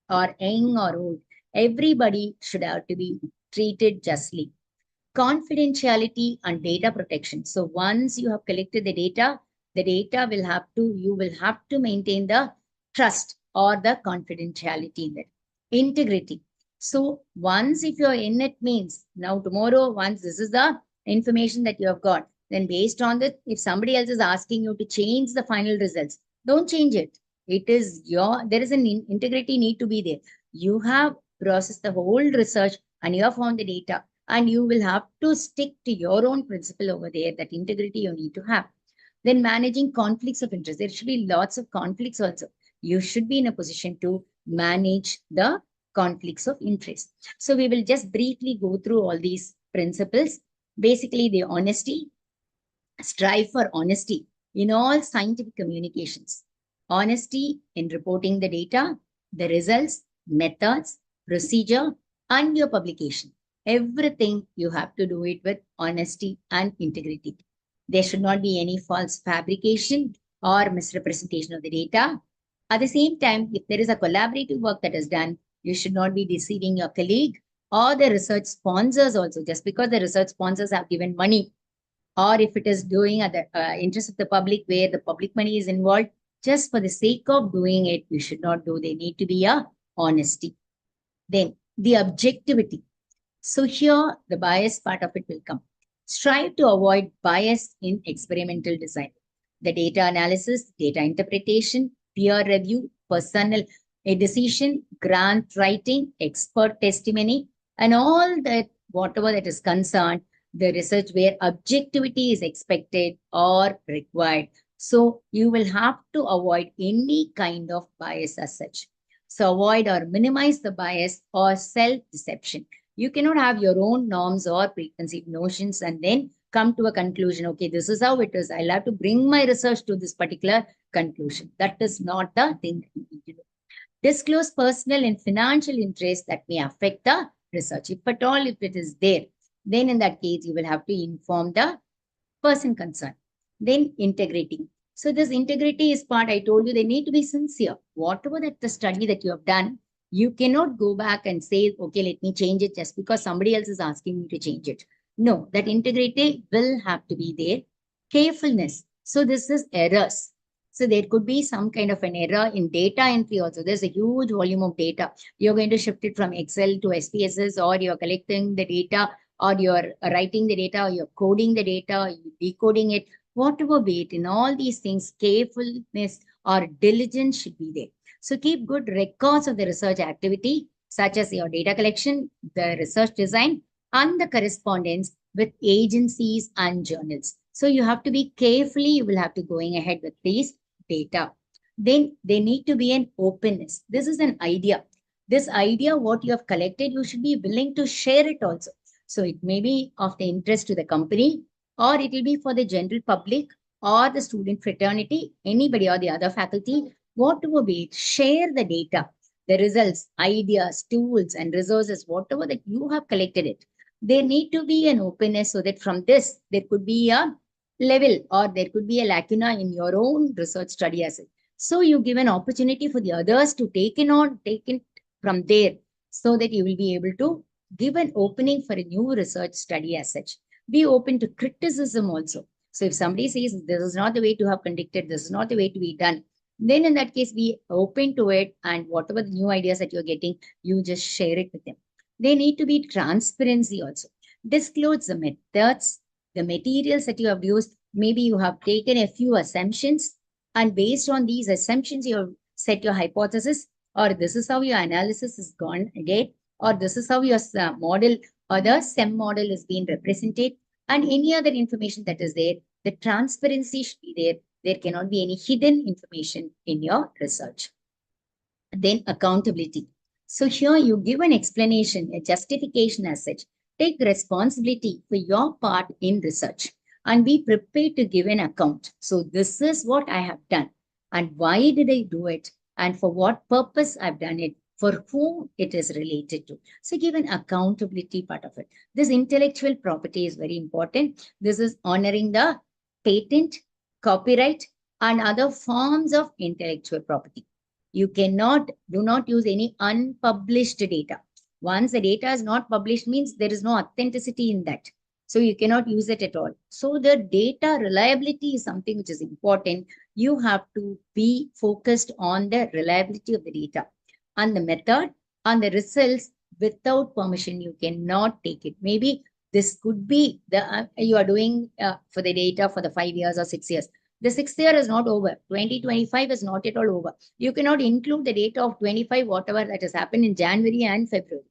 or young or old, everybody should have to be treated justly. Confidentiality and data protection. So once you have collected the data you will have to maintain the trust or the confidentiality in it. Integrity. So once if you're in it means, now tomorrow, once this is the information that you have got, then based on that, if somebody else is asking you to change the final results, don't change it. It is there is an integrity need to be there. You have processed the whole research and you have found the data and you will have to stick to your own principle over there, that integrity you need to have. Then managing conflicts of interest. There should be lots of conflicts also. You should be in a position to manage the conflicts of interest. So we will just briefly go through all these principles. Basically, the honesty, strive for honesty in all scientific communications. Honesty in reporting the data, the results, methods, procedure, and your publication. Everything you have to do it with honesty and integrity. There should not be any false fabrication or misrepresentation of the data. At the same time, if there is a collaborative work that is done, you should not be deceiving your colleague or the research sponsors also. Just because the research sponsors have given money, or if it is doing at the interest of the public where the public money is involved, just for the sake of doing it, you should not do. There need to be a honesty. Then the objectivity. So here the bias part of it will come. Strive to avoid bias in experimental design. The data analysis, data interpretation, peer review, personal decision, grant writing, expert testimony, and all that, whatever that is concerned, the research where objectivity is expected or required. So you will have to avoid any kind of bias as such. So avoid or minimize the bias or self-deception. You cannot have your own norms or preconceived notions and then come to a conclusion, okay, this is how it is. I'll have to bring my research to this particular conclusion. That is not the thing that you need to do. Disclose personal and financial interests that may affect the research. If at all, if it is there, then in that case, you will have to inform the person concerned. Then integrity. So this integrity is part, I told you, they need to be sincere. Whatever that the study that you have done, you cannot go back and say, okay, let me change it just because somebody else is asking me to change it. No, that integrity will have to be there. Carefulness. So this is errors. So there could be some kind of an error in data entry also. There's a huge volume of data. You're going to shift it from Excel to SPSS, or you're collecting the data, or you're writing the data, or you're coding the data, or you're decoding it, whatever be it. In all these things, carefulness or diligence should be there. So keep good records of the research activity, such as your data collection, the research design, and the correspondence with agencies and journals. So you have to be carefully, you will have to going ahead with these data. Then there need to be an openness. This is an idea. This idea, what you have collected, you should be willing to share it also. So it may be of the interest to the company, or it will be for the general public or the student fraternity, anybody or the other faculty, whatever be it, share the data, the results, ideas, tools, and resources, whatever that you have collected it. There need to be an openness so that from this, there could be a level or there could be a lacuna in your own research study as well. So you give an opportunity for the others to take it from there, so that you will be able to give an opening for a new research study as such. Be open to criticism also. So if somebody says this is not the way to have conducted, this is not the way to be done, then in that case, be open to it, and whatever the new ideas that you're getting, you just share it with them. They need to be transparency also. Disclose the methods, the materials that you have used. Maybe you have taken a few assumptions, and based on these assumptions, you have set your hypothesis, or this is how your analysis is gone again, or this is how your model or the SEM model is being represented, and any other information that is there, the transparency should be there. There cannot be any hidden information in your research. Then accountability. So here you give an explanation, a justification as such. Take responsibility for your part in research and be prepared to give an account. So this is what I have done and why did I do it and for what purpose I've done it, for whom it is related to. So give an accountability part of it. This intellectual property is very important. This is honoring the patent, copyright, and other forms of intellectual property. You do not use any unpublished data. Once the data is not published means there is no authenticity in that. So you cannot use it at all. So the data reliability is something which is important. You have to be focused on the reliability of the data and the method and the results. Without permission, you cannot take it. Maybe this could be you are doing for the data for the 5 years or 6 years. The 6th year is not over. 2025 is not at all over. You cannot include the data of 25, whatever that has happened in January and February.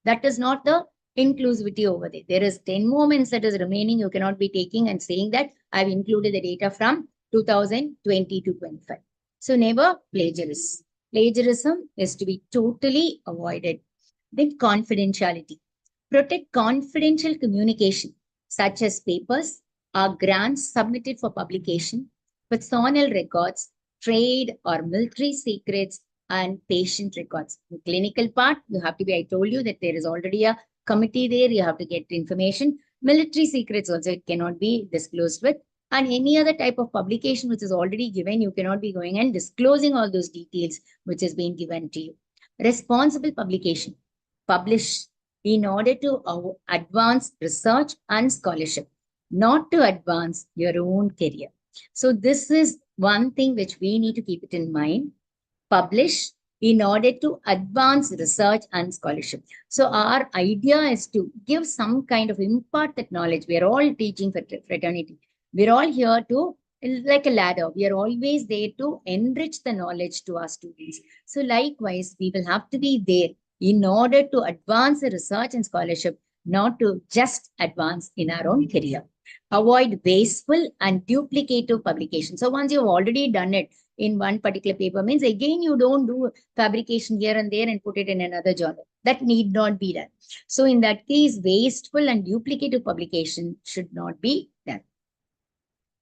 That is not the inclusivity over there. There is 10 more months that is remaining. You cannot be taking and saying that I've included the data from 2020 to 25. So never plagiarism. Plagiarism is to be totally avoided. Then confidentiality. Protect confidential communication, such as papers or grants submitted for publication, personal records, trade or military secrets, and patient records. The clinical part, you have to be, I told you that there is already a committee there, you have to get information. Military secrets also, it cannot be disclosed with. And any other type of publication which is already given, you cannot be going and disclosing all those details which has been given to you. Responsible publication. Publish in order to advance research and scholarship, not to advance your own career. So this is one thing which we need to keep it in mind. Publish in order to advance research and scholarship. So our idea is to give some kind of impart that knowledge. We are all teaching fraternity. We're all here to, like a ladder, we are always there to enrich the knowledge to our students. So likewise, we will have to be there in order to advance the research and scholarship, not to just advance in our own career. Avoid wasteful and duplicative publication. So once you've already done it in one particular paper, means again you don't do fabrication here and there and put it in another journal. That need not be done. So in that case, wasteful and duplicative publication should not be done.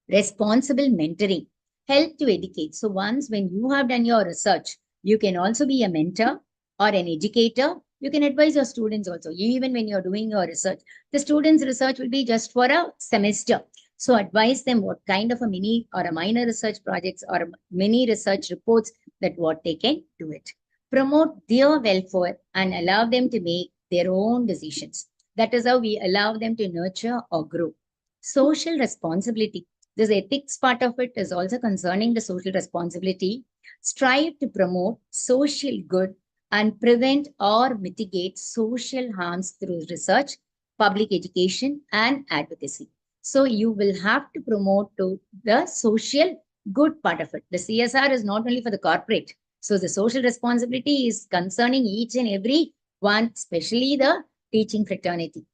Responsible mentoring. Help to educate. So once when you have done your research, you can also be a mentor or an educator. You can advise your students also. Even when you're doing your research, the students' research will be just for a semester. So advise them what kind of a mini or a minor research projects or mini research reports that what they can do it. Promote their welfare and allow them to make their own decisions. That is how we allow them to nurture or grow. Social responsibility. This ethics part of it is also concerning the social responsibility. Strive to promote social good and prevent or mitigate social harms through research, public education, and advocacy. So you will have to promote to the social good part of it. The CSR is not only for the corporate. So the social responsibility is concerning each and every one, especially the teaching fraternity.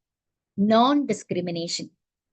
Non-discrimination.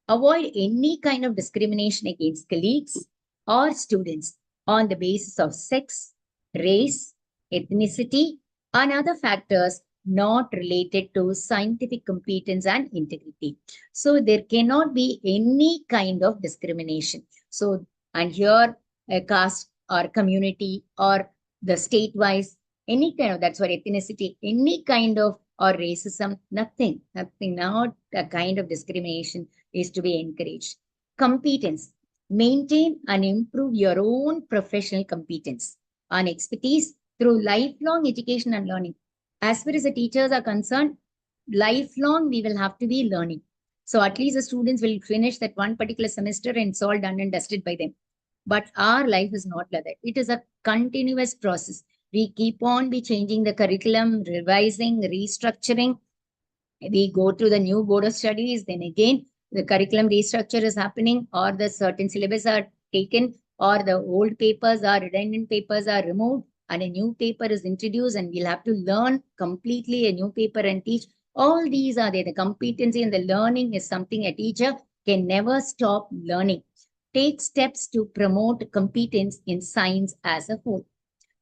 Avoid any kind of discrimination against colleagues or students on the basis of sex, race, ethnicity, and other factors not related to scientific competence and integrity. So there cannot be any kind of discrimination. So, and here a caste or community or the state-wise, any kind of, that's what ethnicity, any kind of or racism, nothing, not a kind of discrimination is to be encouraged. Competence. Maintain and improve your own professional competence and expertise through lifelong education and learning. As far as the teachers are concerned, lifelong we will have to be learning. So at least the students will finish that one particular semester and it's all done and dusted by them. But our life is not like that. It is a continuous process. We keep on be changing the curriculum, revising, restructuring. We go to the new board of studies, then again, the curriculum restructure is happening or the certain syllabus are taken or the old papers or redundant papers are removed and a new paper is introduced and we'll have to learn completely a new paper and teach. All these are there. The competency and the learning is something a teacher can never stop learning. Take steps to promote competence in science as a whole.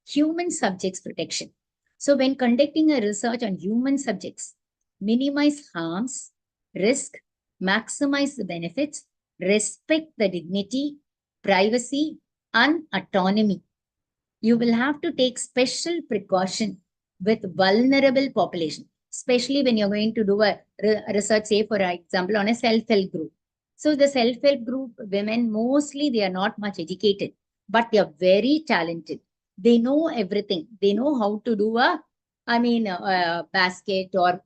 Human subjects protection. So when conducting a research on human subjects, minimize harms, risk, maximize the benefits, respect the dignity, privacy, and autonomy. You will have to take special precaution with vulnerable population, especially when you're going to do a research, say for example, on a self-help group. So the self-help group women, mostly they are not much educated, but they are very talented. They know everything. They know how to do a basket or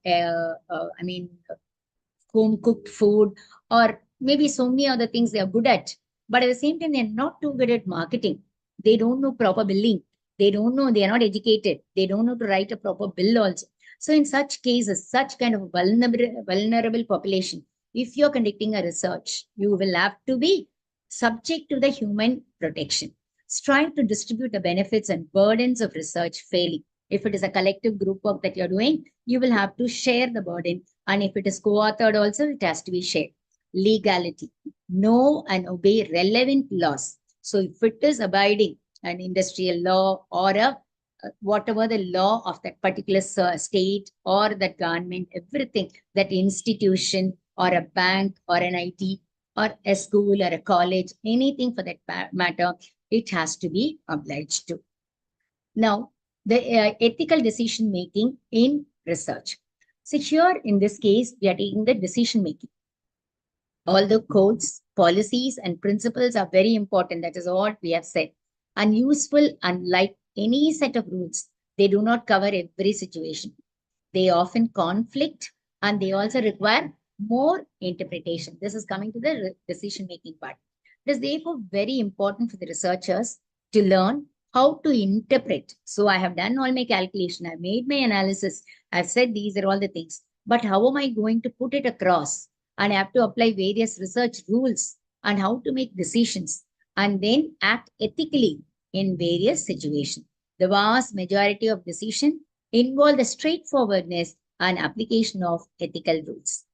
home cooked food, or maybe so many other things they are good at. But at the same time, they're not too good at marketing. They don't know proper billing. They don't know, they are not educated. They don't know to write a proper bill also. So in such cases, such kind of vulnerable population, if you're conducting a research, you will have to be subject to the human protection. Strive to distribute the benefits and burdens of research fairly. If it is a collective group work that you're doing, you will have to share the burden. And if it is co-authored also, it has to be shared. Legality. Know and obey relevant laws. So if it is abiding an industrial law or whatever the law of that particular state or that government, everything, that institution or a bank or an IT or a school or a college, anything for that matter, it has to be obliged to. Now, the ethical decision making in research. So here in this case, we are taking the decision making. All the codes, policies, and principles are very important. That is what we have said. And useful, unlike any set of rules, they do not cover every situation. They often conflict and they also require more interpretation. This is coming to the decision-making part. It is therefore very important for the researchers to learn how to interpret. So I have done all my calculation. I've made my analysis. I've said these are all the things. But how am I going to put it across? And I have to apply various research rules and how to make decisions and then act ethically in various situations. The vast majority of decisions involve the straightforwardness and application of ethical rules.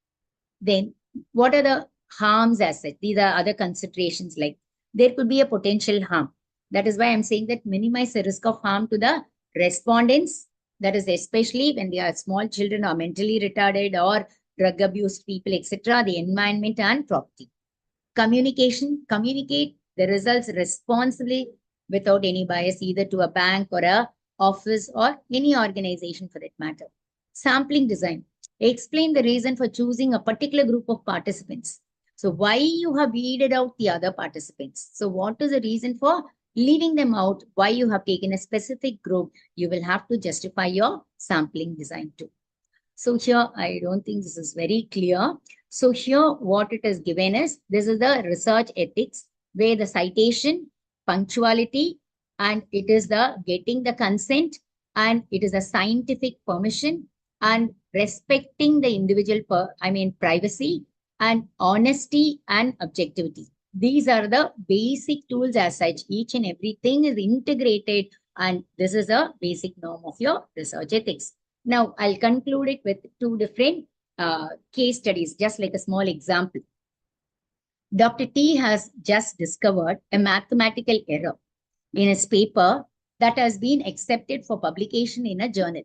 Then what are the harms as such? These are other considerations, like there could be a potential harm. That is why I'm saying that minimize the risk of harm to the respondents. That is especially when they are small children or mentally retarded or drug abused people, etc., the environment and property. Communication, communicate the results responsibly without any bias, either to a bank or a office or any organization for that matter. Sampling design, explain the reason for choosing a particular group of participants. So why you have weeded out the other participants? So what is the reason for leaving them out? Why you have taken a specific group? You will have to justify your sampling design too. So here, I don't think this is very clear. So here, what it is given is, this is the research ethics, where the citation, punctuality, and it is the getting the consent, and it is a scientific permission, and respecting the individual, privacy, and honesty and objectivity. These are the basic tools as such. Each and everything is integrated, and this is a basic norm of your research ethics. Now, I'll conclude it with two different case studies, just like a small example. Dr. T has just discovered a mathematical error in his paper that has been accepted for publication in a journal.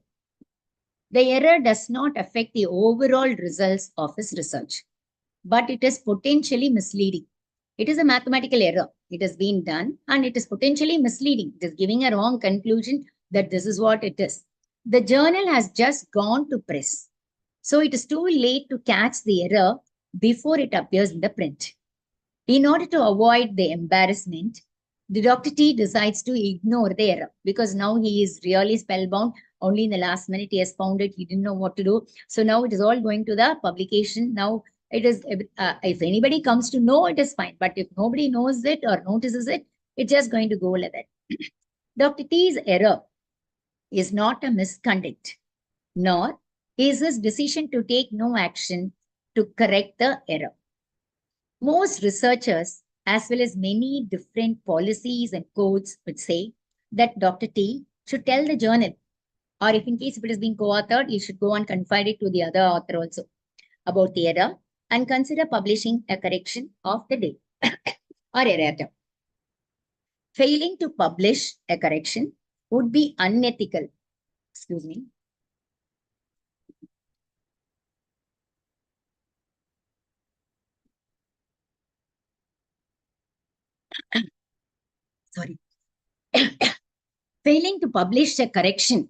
The error does not affect the overall results of his research, but it is potentially misleading. It is a mathematical error. It has been done and it is potentially misleading. It is giving a wrong conclusion that this is what it is. The journal has just gone to press. So it is too late to catch the error before it appears in the print. In order to avoid the embarrassment, the Dr. T decides to ignore the error because now he is really spellbound. Only in the last minute he has found it. He didn't know what to do. So now it is all going to the publication. Now it is, if anybody comes to know, it is fine. But if nobody knows it or notices it, it's just going to go like that. Dr. T's error is not a misconduct, nor is his decision to take no action to correct the error. Most researchers, as well as many different policies and codes, would say that Dr. T should tell the journal Or if in case if it is being co-authored, you should go and confide it to the other author also about the error and consider publishing a correction of the date or errata. Failing to publish a correction would be unethical. Excuse me. Sorry. Failing to publish a correction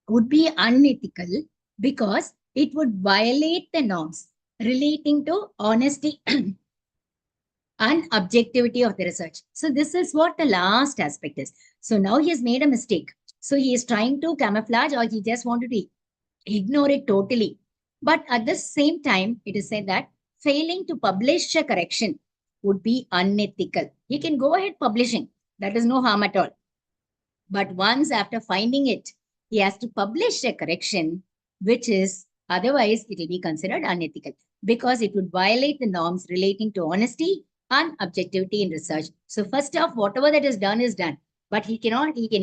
would be unethical because it would violate the norms relating to honesty and objectivity of the research. So this is what the last aspect is. So now he has made a mistake. So he is trying to camouflage, or he just wanted to ignore it totally. But at the same time, it is said that failing to publish a correction would be unethical. He can go ahead publishing. That is no harm at all. But once after finding it, he has to publish a correction, which is otherwise it will be considered unethical because it would violate the norms relating to honesty and objectivity in research. So first off, whatever that is done, but he can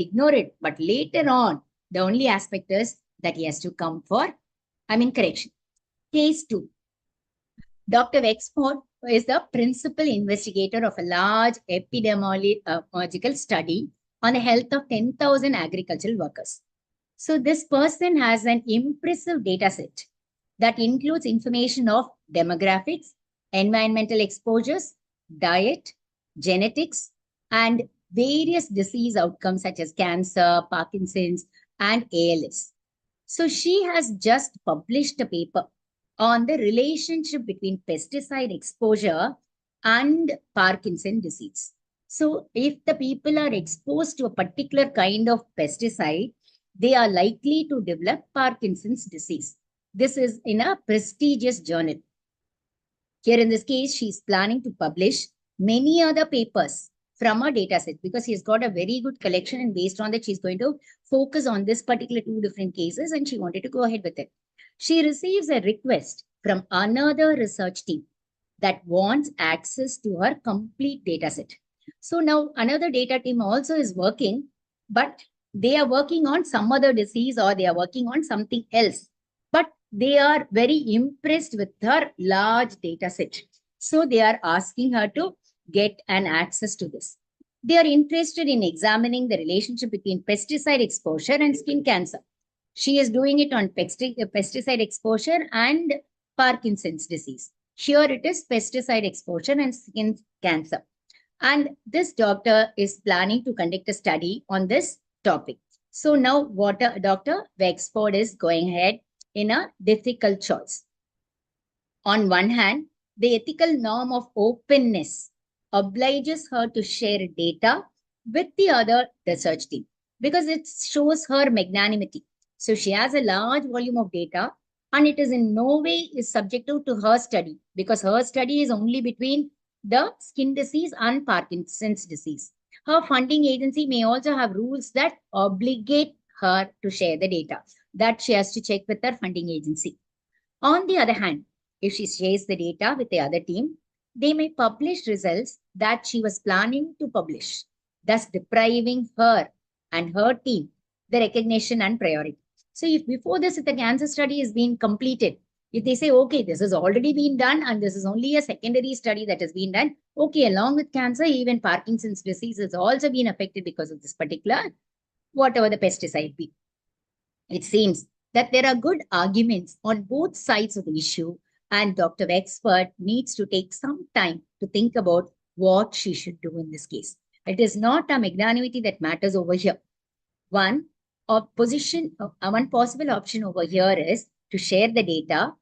ignore it. But later on, the only aspect is that he has to come for, correction. Case 2. Dr. Wexford is the principal investigator of a large epidemiological study on the health of 10,000 agricultural workers. So this person has an impressive data set that includes information of demographics, environmental exposures, diet, genetics, and various disease outcomes such as cancer, Parkinson's, and ALS. So she has just published a paper on the relationship between pesticide exposure and Parkinson's disease. So if the people are exposed to a particular kind of pesticide, they are likely to develop Parkinson's disease. This is in a prestigious journal. Here in this case, she's planning to publish many other papers from her data set because she's got a very good collection, and based on that, she's going to focus on this particular 2 different cases, and she wanted to go ahead with it. She receives a request from another research team that wants access to her complete data set. So now another data team also is working, but they are working on some other disease or they are working on something else. But they are very impressed with her large data set. So they are asking her to get an access to this. They are interested in examining the relationship between pesticide exposure and skin cancer. She is doing it on pesticide exposure and Parkinson's disease. Here it is pesticide exposure and skin cancer. And this doctor is planning to conduct a study on this topic. So now what Dr. Wexford is going ahead in a difficult choice. On one hand, the ethical norm of openness obliges her to share data with the other research team because it shows her magnanimity. So she has a large volume of data and it is in no way is subjective to her study because her study is only between the skin disease and Parkinson's disease. Her funding agency may also have rules that obligate her to share the data that she has to check with her funding agency. On the other hand, if she shares the data with the other team, they may publish results that she was planning to publish, thus depriving her and her team the recognition and priority. So if before this, if the cancer study is being completed, if they say, okay, this has already been done and this is only a secondary study that has been done, okay, along with cancer, even Parkinson's disease has also been affected because of this particular, whatever the pesticide be. It seems that there are good arguments on both sides of the issue, and Dr. Wexford needs to take some time to think about what she should do in this case. It is not a magnanimity that matters over here. One possible option over here is to share the data,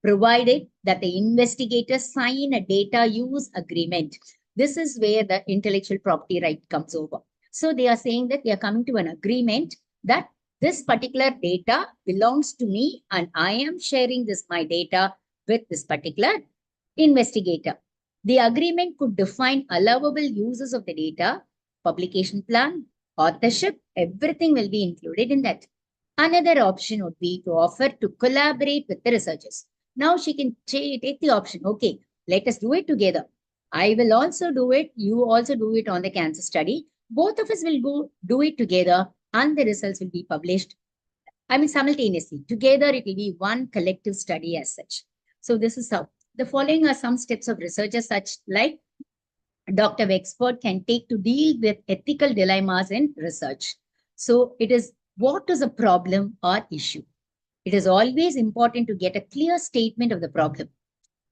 provided that the investigators sign a data use agreement. This is where the intellectual property right comes over. So they are saying that they are coming to an agreement that this particular data belongs to me and I am sharing my data with this particular investigator. The agreement could define allowable uses of the data, publication plan, authorship, everything will be included in that. Another option would be to offer to collaborate with the researchers. Now she can take the option, okay, let us do it together. I will also do it, you also do it on the cancer study. Both of us will go do it together and the results will be published I mean, simultaneously. Together, it will be one collective study as such. So this is how. The following are some steps of researchers such like Dr. Wexford can take to deal with ethical dilemmas in research. So it is, what is a problem or issue? It is always important to get a clear statement of the problem.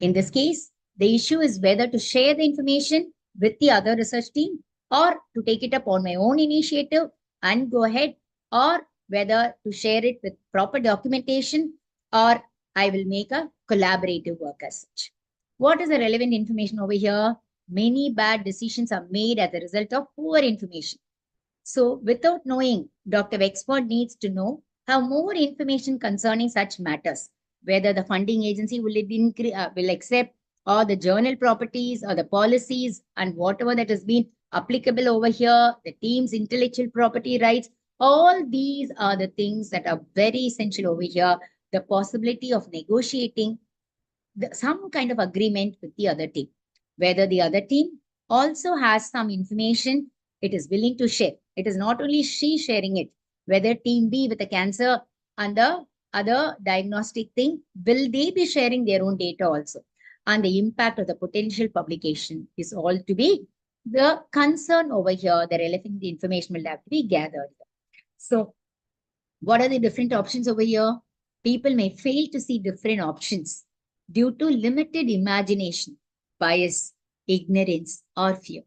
In this case, the issue is whether to share the information with the other research team or to take it up on my own initiative and go ahead, or whether to share it with proper documentation, or I will make a collaborative work as such. What is the relevant information over here? Many bad decisions are made as a result of poor information. So without knowing, Dr. Wexford needs to know how more information concerning such matters, whether the funding agency will accept, or the journal properties or the policies and whatever that has been applicable over here, the team's intellectual property rights. All these are the things that are very essential over here. The possibility of negotiating some kind of agreement with the other team, whether the other team also has some information it is willing to share. It is not only she sharing it, whether team B with the cancer and the other diagnostic thing, will they be sharing their own data also? And the impact of the potential publication is all to be the concern over here. The relevant information will have to be gathered. So what are the different options over here? People may fail to see different options due to limited imagination, bias, ignorance, or fear.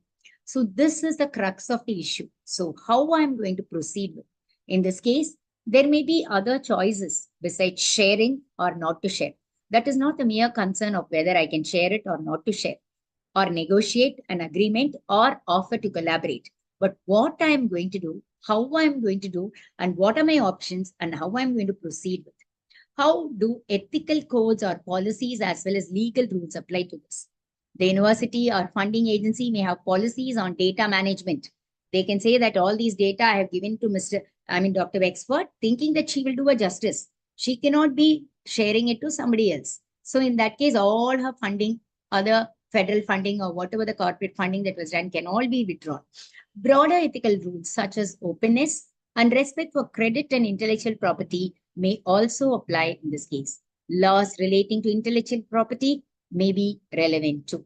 So this is the crux of the issue. So how I'm going to proceed with? In this case, there may be other choices besides sharing or not to share. That is not a mere concern of whether I can share it or not to share, or negotiate an agreement or offer to collaborate. But what I am going to do, how I am going to do, and what are my options, and how I'm going to proceed with. How do ethical codes or policies as well as legal rules apply to this? The university or funding agency may have policies on data management. They can say that all these data I have given to Dr. Wexford, thinking that she will do a justice. She cannot be sharing it to somebody else. So in that case, all her funding, other federal funding or whatever the corporate funding that was done can all be withdrawn. Broader ethical rules such as openness and respect for credit and intellectual property may also apply in this case. Laws relating to intellectual property may be relevant too.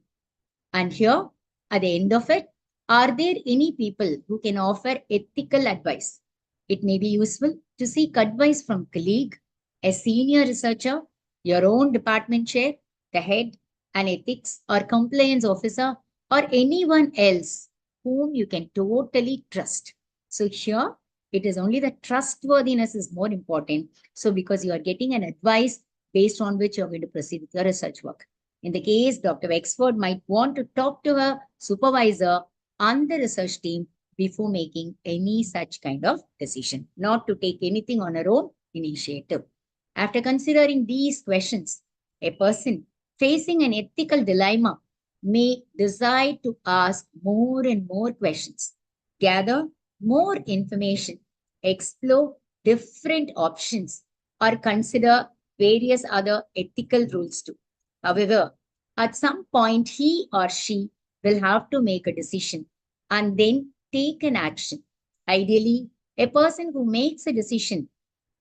And here, at the end of it, are there any people who can offer ethical advice? It may be useful to seek advice from colleague, a senior researcher, your own department chair, the head, an ethics or compliance officer, or anyone else whom you can totally trust. So here, it is only the trustworthiness is more important. So because you are getting an advice based on which you're going to proceed with your research work. In the case, Dr. Wexford might want to talk to her supervisor and the research team before making any such kind of decision, not to take anything on her own initiative. After considering these questions, a person facing an ethical dilemma may decide to ask more and more questions, gather more information, explore different options, or consider various other ethical rules too. However, at some point, he or she will have to make a decision and then take an action. Ideally, a person who makes a decision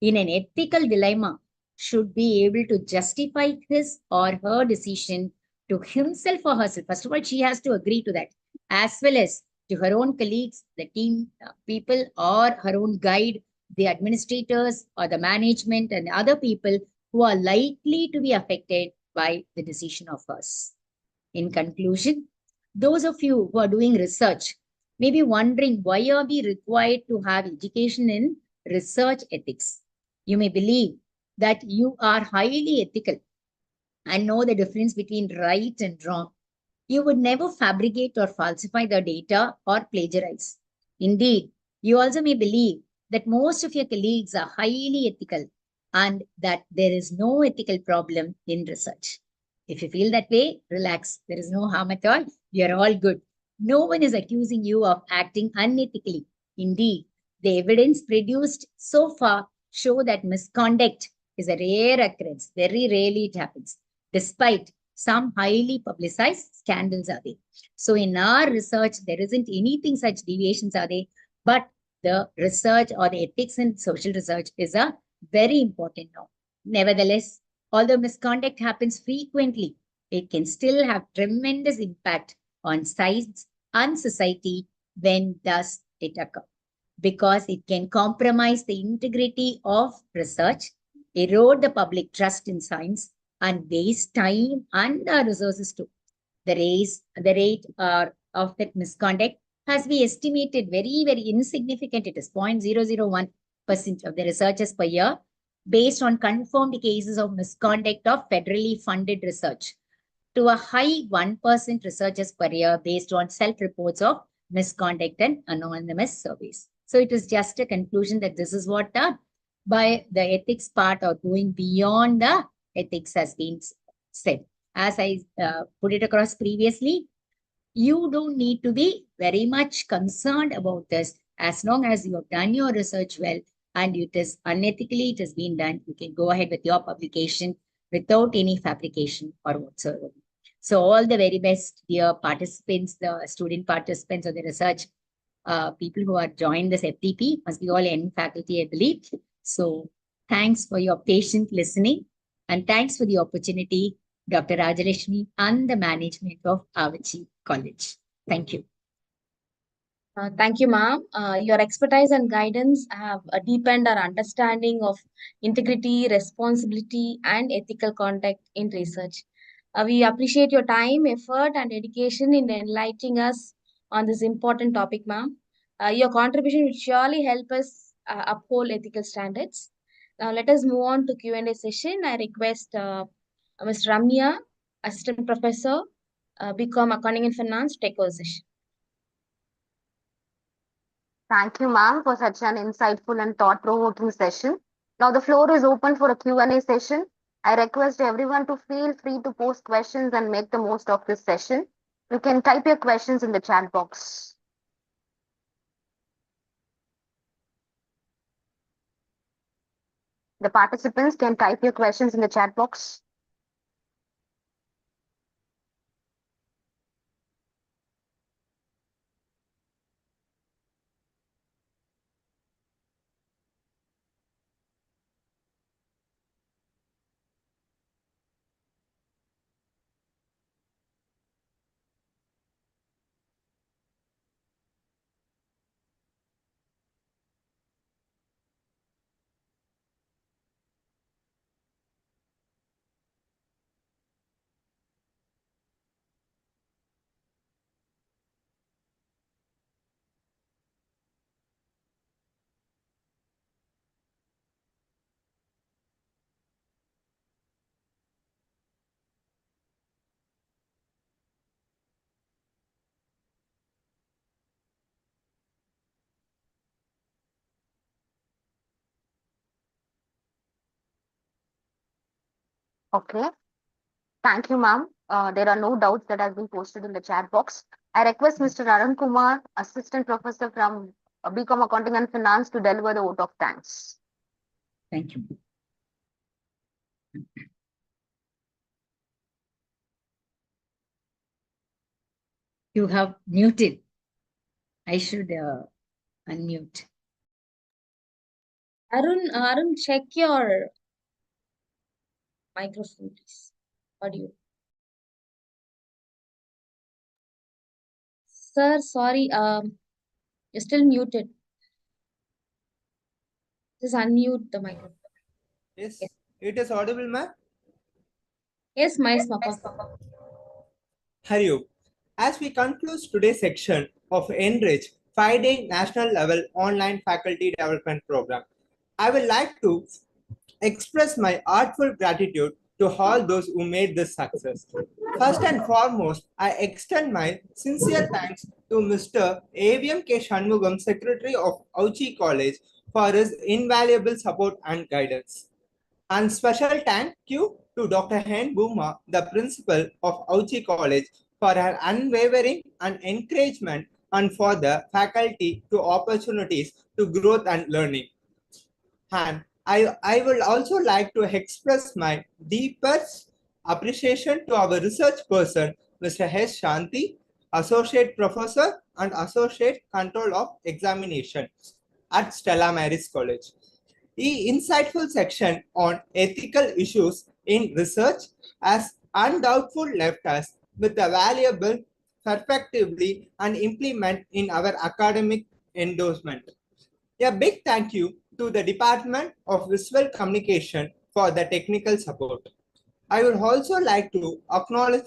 in an ethical dilemma should be able to justify his or her decision to himself or herself. First of all, she has to agree to that, as well as to her own colleagues, the team people, or her own guide, the administrators or the management and other people who are likely to be affected by the decision of hers. In conclusion, those of you who are doing research may be wondering, why are we required to have education in research ethics? You may believe that you are highly ethical and know the difference between right and wrong. You would never fabricate or falsify the data or plagiarize. Indeed, you also may believe that most of your colleagues are highly ethical and that there is no ethical problem in research. If you feel that way, relax. There is no harm at all. You're all good. No one is accusing you of acting unethically. Indeed, the evidence produced so far show that misconduct is a rare occurrence. Very rarely it happens, despite some highly publicized scandals are there. So in our research, there isn't anything such deviations are there, but the research or the ethics in social research is a Very important now. Nevertheless, although misconduct happens frequently, it can still have tremendous impact on science and society when does it occur, because it can compromise the integrity of research, erode the public trust in science, and waste time and resources too. The rate of that misconduct has been estimated very insignificant. It is 0.001% of the researchers per year, based on confirmed cases of misconduct of federally funded research, to a high 1% researchers per year based on self-reports of misconduct and anonymous surveys. So it is just a conclusion that this is what by the ethics part or going beyond the ethics has been said. As I put it across previously, you don't need to be very much concerned about this. As long as you have done your research well and it is unethically, it has been done, you can go ahead with your publication without any fabrication or whatsoever. So all the very best, dear participants, the student participants or the research people who are joined this FDP, must be all N faculty, I believe. So thanks for your patient listening, and thanks for the opportunity, Dr. Rajalakshmi and the management of Avachi College. Thank you. Thank you, ma'am. Your expertise and guidance have deepened our understanding of integrity, responsibility, and ethical conduct in research. We appreciate your time, effort, and dedication in enlightening us on this important topic, ma'am. Your contribution will surely help us uphold ethical standards. Now, let us move on to Q&A session. I request Ms. Ramya, Assistant Professor, BCom Accounting and Finance, to take over the session. Thank you, ma'am, for such an insightful and thought-provoking session. Now the floor is open for a Q&A session. I request everyone to feel free to post questions and make the most of this session. You can type your questions in the chat box. The participants can type your questions in the chat box. Okay. Thank you, ma'am. There are no doubts that have been posted in the chat box. I request Mr. Arun Kumar, Assistant Professor from BCom Accounting and Finance, to deliver the vote of thanks. Thank you. You have muted. I should unmute. Arun, check your microphone, please. Audio. Sir, sorry, you're still muted. Just unmute the microphone. Yes, it is audible, ma'am. Yes, Papa. Hari Om. As we conclude today's section of Enrich 5-day national level online faculty development program, I would like to express my heartful gratitude to all those who made this success. First and foremost, I extend my sincere thanks to Mr. AVM K. Shanmugam, Secretary of Auchi College, for his invaluable support and guidance. And special thank you to Dr. Hen Booma, the principal of Auchi College, for her unwavering and encouragement, and for the faculty to opportunities to growth and learning. And I would also like to express my deepest appreciation to our research person, Mr. SHANTHI, Associate Professor and Associate Control of Examination at Stella Maris College. The insightful section on ethical issues in research has undoubtedly left us with a valuable perspectively and implement in our academic endorsement. A big thank you to the Department of Visual Communication for the technical support. I would also like to acknowledge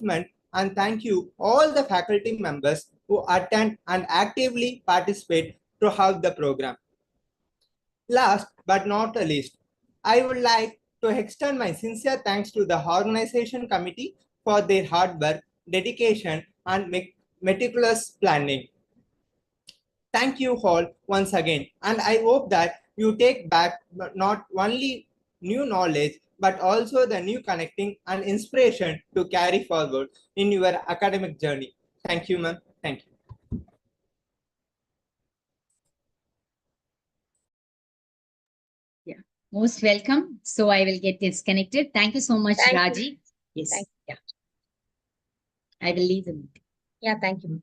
and thank you all the faculty members who attend and actively participate throughout the program. Last but not least, I would like to extend my sincere thanks to the organization committee for their hard work, dedication, and meticulous planning. Thank you all once again, and I hope that you take back not only new knowledge, but also the new connecting and inspiration to carry forward in your academic journey. Thank you, ma'am. Thank you. Most welcome. So I will get disconnected. Thank you so much, Thank you. Raji. Yes. Thank Yeah. I will leave the meeting. Yeah, thank you.